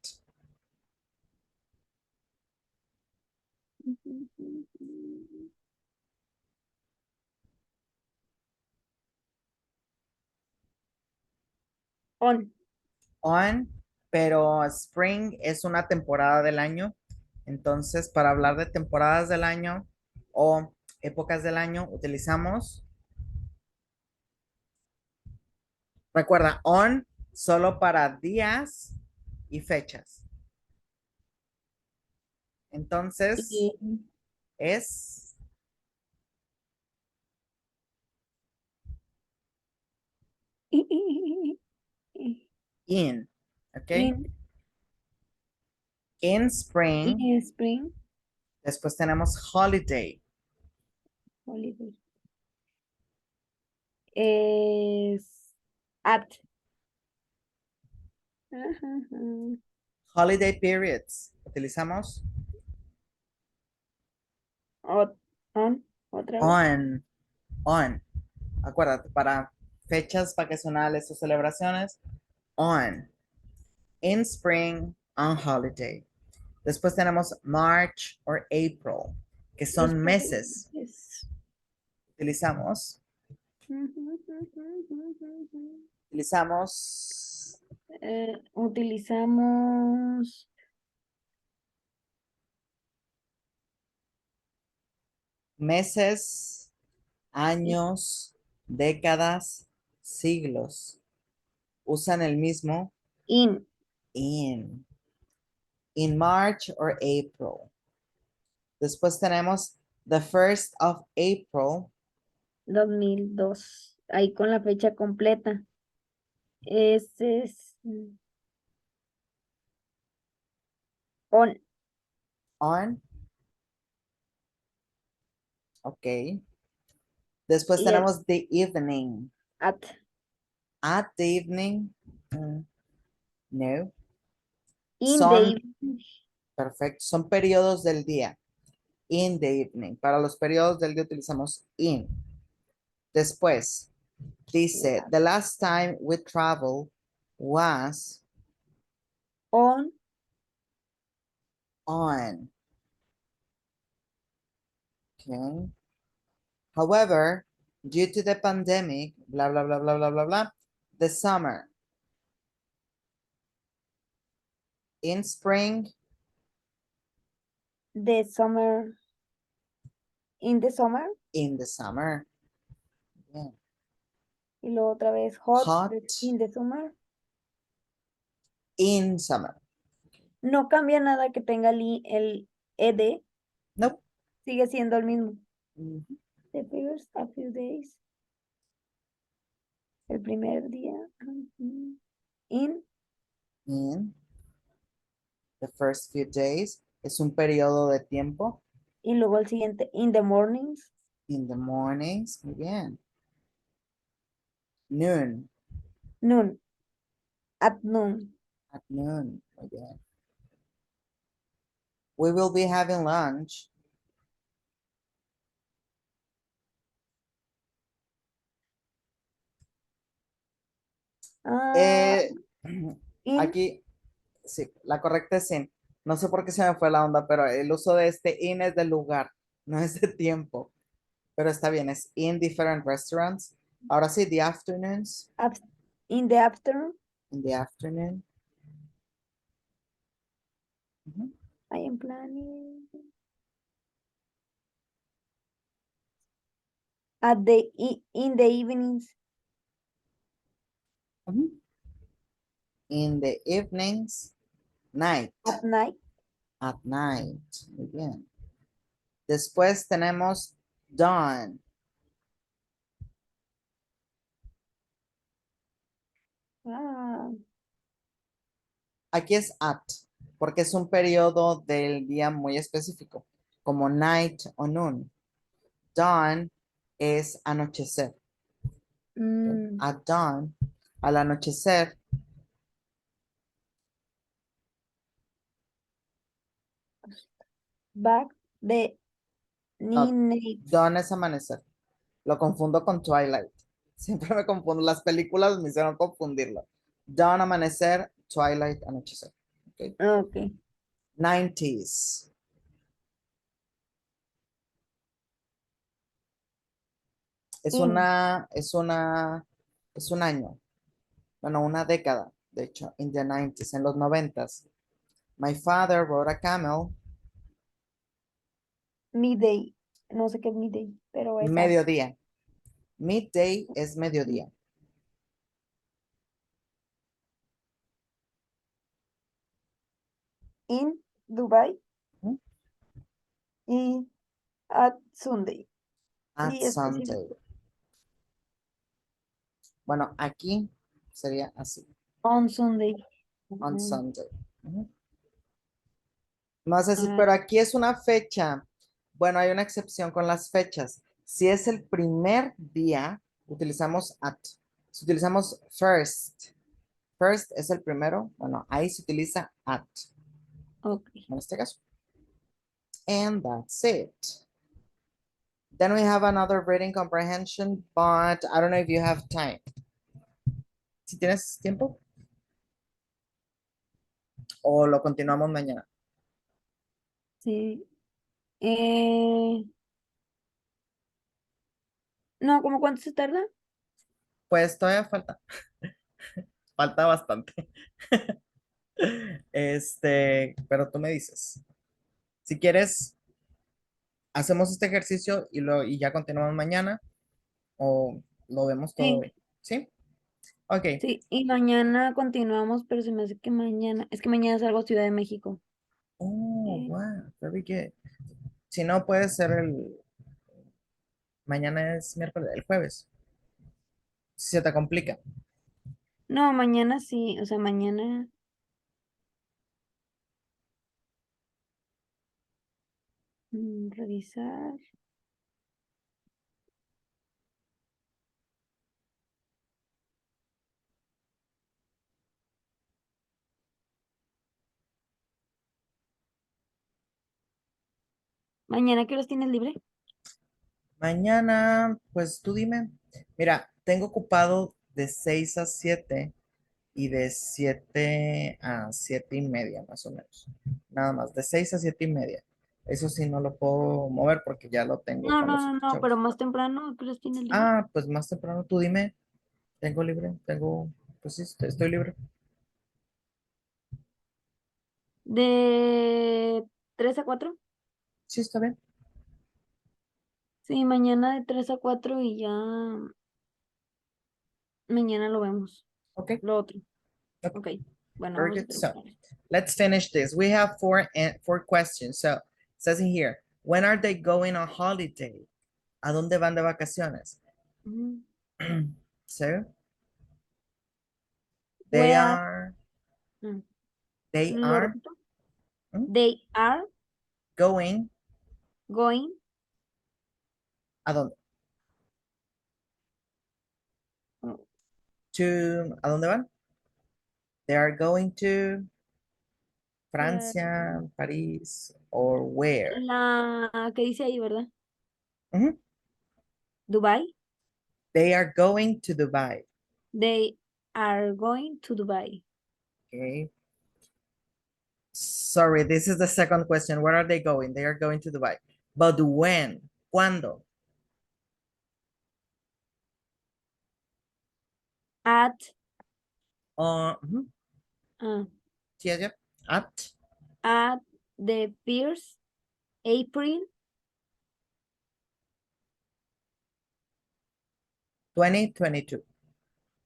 On. On, pero spring es una temporada del año. Entonces, para hablar de temporadas del año o épocas del año, utilizamos, recuerda, on solo para días y fechas. Entonces, es in, ¿ok? In spring, In spring, después tenemos holiday. holiday. Es at. Holiday periods, utilizamos On, otra vez. on. Acuérdate, para fechas vacacionales o celebraciones, on. In spring, on holiday. Después tenemos March or April, que son meses. Yes. Utilizamos Utilizamos meses, años, décadas, siglos. Usan el mismo in. in March or April. Después tenemos the 1st of April. 2002. Ahí con la fecha completa. Ese es on. On. Ok. Después Yes. tenemos the evening. At. At the evening. No. In Son, the evening. perfecto. Son periodos del día. In the evening. Para los periodos del día utilizamos in. Después, dice, Yeah. the last time we traveled was On on. Okay. However, due to the pandemic, blah, blah, blah, blah, blah, blah, blah, the summer. In spring, The summer. In the summer. in the summer. Yeah. Y luego otra vez hot. Hot. In the summer. In summer. No cambia nada que tenga el ed. Nope. Sigue siendo el mismo. Mhm. The first a few days. El primer día. In. In the first few days. Es un periodo de tiempo. Y luego el siguiente. In the mornings. In the mornings. Muy bien. Noon. Noon. At noon. At noon. Muy bien. We will be having lunch. Ah, in. Aquí, sí, la correcta es in. No sé por qué se me fue la onda, pero el uso de este in es del lugar, no es de tiempo. Pero está bien, es in different restaurants. Ahora sí, the afternoons. In the afternoon. In the afternoon. Ujú. I am planning. In the evenings. Ujú. In the evenings. Night. At night. At night. Muy bien. Después tenemos dawn. Ah, Aquí es at, porque es un periodo del día muy específico, como night o noon. Dawn es anochecer. At dawn, al anochecer, back the no, nights. dawn es amanecer. Lo confundo con Twilight. Siempre me confundo. Las películas me hicieron confundirlo. Dawn, amanecer, Twilight, anochecer. Okay. Okay. 90s. Es In. una, es una, es un año. Bueno, una década, de hecho, in the 90s, en los noventas. My father rode a camel. Midday. No sé qué es midday, pero es Mediodía. Midday es mediodía. in Dubai. ¿Mm? Y at Sunday. At Día Sunday. específico. Bueno, aquí sería así. On Sunday. On Mm, Sunday. Ujú. No es así, ah, pero aquí es una fecha. Bueno, hay una excepción con las fechas. Si es el primer día, utilizamos at. Si utilizamos first, first es el primero, bueno, ahí se utiliza at, okay. en este caso. And that's it. Then we have another reading comprehension, but I don't know if you have time. Si tienes tiempo, o lo continuamos mañana. Sí. No, ¿cómo cuánto se tarda? Pues todavía falta, falta bastante. Pero tú me dices. Si quieres, hacemos este ejercicio y ya continuamos mañana o lo vemos todo Sí, hoy. ¿Sí? Ok. sí. Y mañana continuamos, pero se me hace que mañana, es que mañana salgo a Ciudad de México. Oh, Eh, wow, very good. Si no, puede ser mañana es miércoles, el jueves. Si se te complica. no, mañana sí, o sea, mañana. Revisar. ¿Mañana qué horas tienes libre? Mañana, pues tú dime. Mira, tengo ocupado de 6 a 7, y de 7 a 7:30 más o menos. Nada más, de 6 a 7:30. Eso sí no lo puedo mover porque ya lo tengo No, con no, los no, otros no, pero chavos. más temprano, ¿qué los tiene libre? Ah, pues más temprano tú dime, tengo libre, pues sí, estoy libre. ¿De 3 a 4? Sí, está bien. Sí, mañana de 3 a 4 y ya mañana lo vemos. Okay, Lo otro. okay, Ok. Bueno, very vamos a good. So terminar esto. let's finish this. We have four questions. So it says in here, when are they going on holiday? ¿A dónde van de vacaciones? Ujú. So they Where, are, mm, they ¿lo are repito? mm, They are going, going ¿a dónde? mm, ¿A dónde van? They are going to eh, Francia, París, or where? la que dice ahí, ¿verdad? Mhm. Dubai. They are going to Dubai. They are going to Dubai. Okay. Sorry, this is the second question. Where are they going? They are going to Dubai. But when? ¿Cuándo? At Mhm. uh, Sí, allá. At at the piers, April 2022.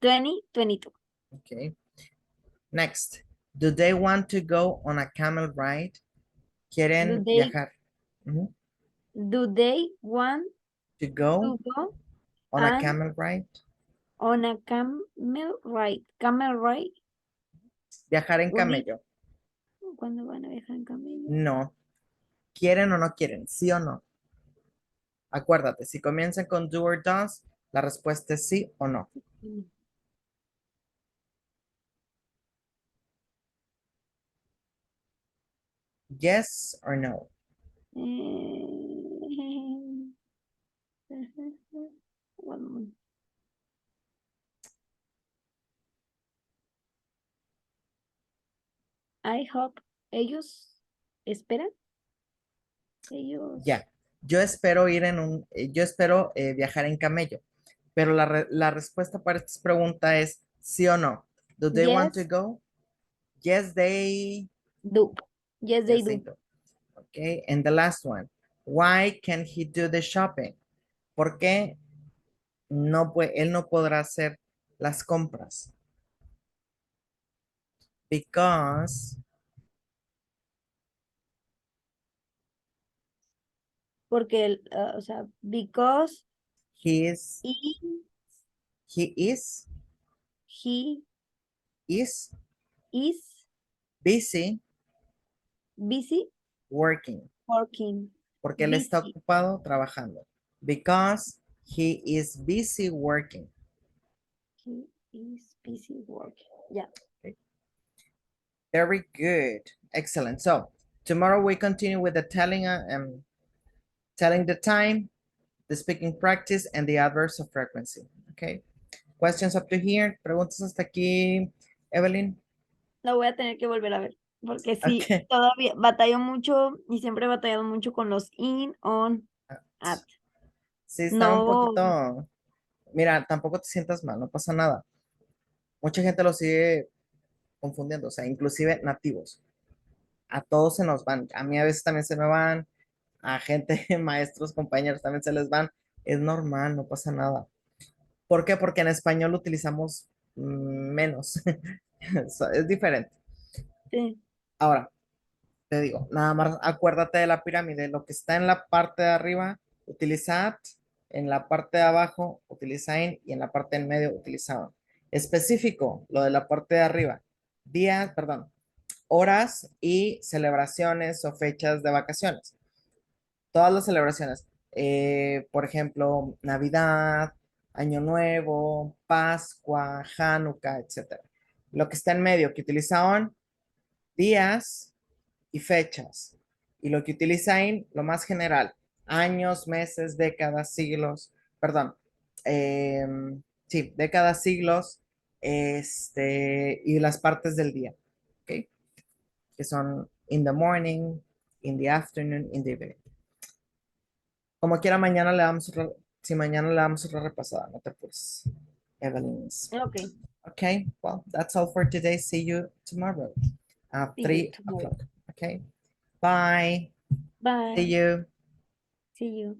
2022. Okay. Next. Do they want to go on a camel ride? Do ¿Quieren they viajar? Mhm. do they want To go to go on a and camel ride? on a camel ride? Camel ride. Viajar en When camello. ¿Cuándo van a viajar en camello? No. ¿Quieren o no quieren? ¿Sí o no? Acuérdate, si comienzan con do or does, la respuesta es sí o no. Mm. Yes or no. Eh, one moment. I hope ellos esperan. Ellos. Ya. Yo espero viajar en camello, pero la respuesta para esta pregunta es sí o no. Do they want to Yes, go? Yes, they, do. Yes, they yes, they do. do. Okay, and the last one. Why can he do the shopping? ¿Por qué él no podrá hacer las compras? Because Porque, o sea, because he is, he, he is, he is is busy busy working. working. Porque él está Busy. ocupado trabajando. Because he is busy working. He is busy working. Yeah. Okay. Very good. Excellent. So tomorrow we continue with the telling the time, the speaking practice, and the adverbs of frequency. Okay. Questions up to here. Preguntas hasta aquí, Evelyn. Lo voy a tener que volver a ver. Porque sí, Okay. todavía batallo mucho y siempre he batallado mucho con los in, on, at. Sí, está un No, poquito. Mira, tampoco te sientas mal, no pasa nada. Mucha gente lo sigue confundiendo, o sea, inclusive nativos. A todos se nos van. A mí a veces también se me van. A gente, maestros, compañeros también se les van. Es normal, no pasa nada. ¿Por qué? Porque en español utilizamos menos. Es diferente. sí. Ahora, te digo, nada más acuérdate de la pirámide. Lo que está en la parte de arriba, utiliza at. En la parte de abajo, utiliza in. Y en la parte en medio, utiliza on. Específico, lo de la parte de arriba. Días, perdón, horas y celebraciones o fechas de vacaciones. Todas las celebraciones. Por ejemplo, Navidad, Año Nuevo, Pascua, Hanukkah, etcétera. Lo que está en medio, que utiliza on, días y fechas. Y lo que utiliza in, lo más general, años, meses, décadas, siglos, perdón, sí, décadas, siglos, y las partes del día, ¿ok? Que son in the morning, in the afternoon, in the evening. Como quiera, mañana le damos otra, si mañana le damos otra repasada, no te apures, Evelyn. Okay. Okay, well, that's all for today. See you tomorrow at See you 3 tomorrow. o'clock. Okay, bye. See Bye. you. See you.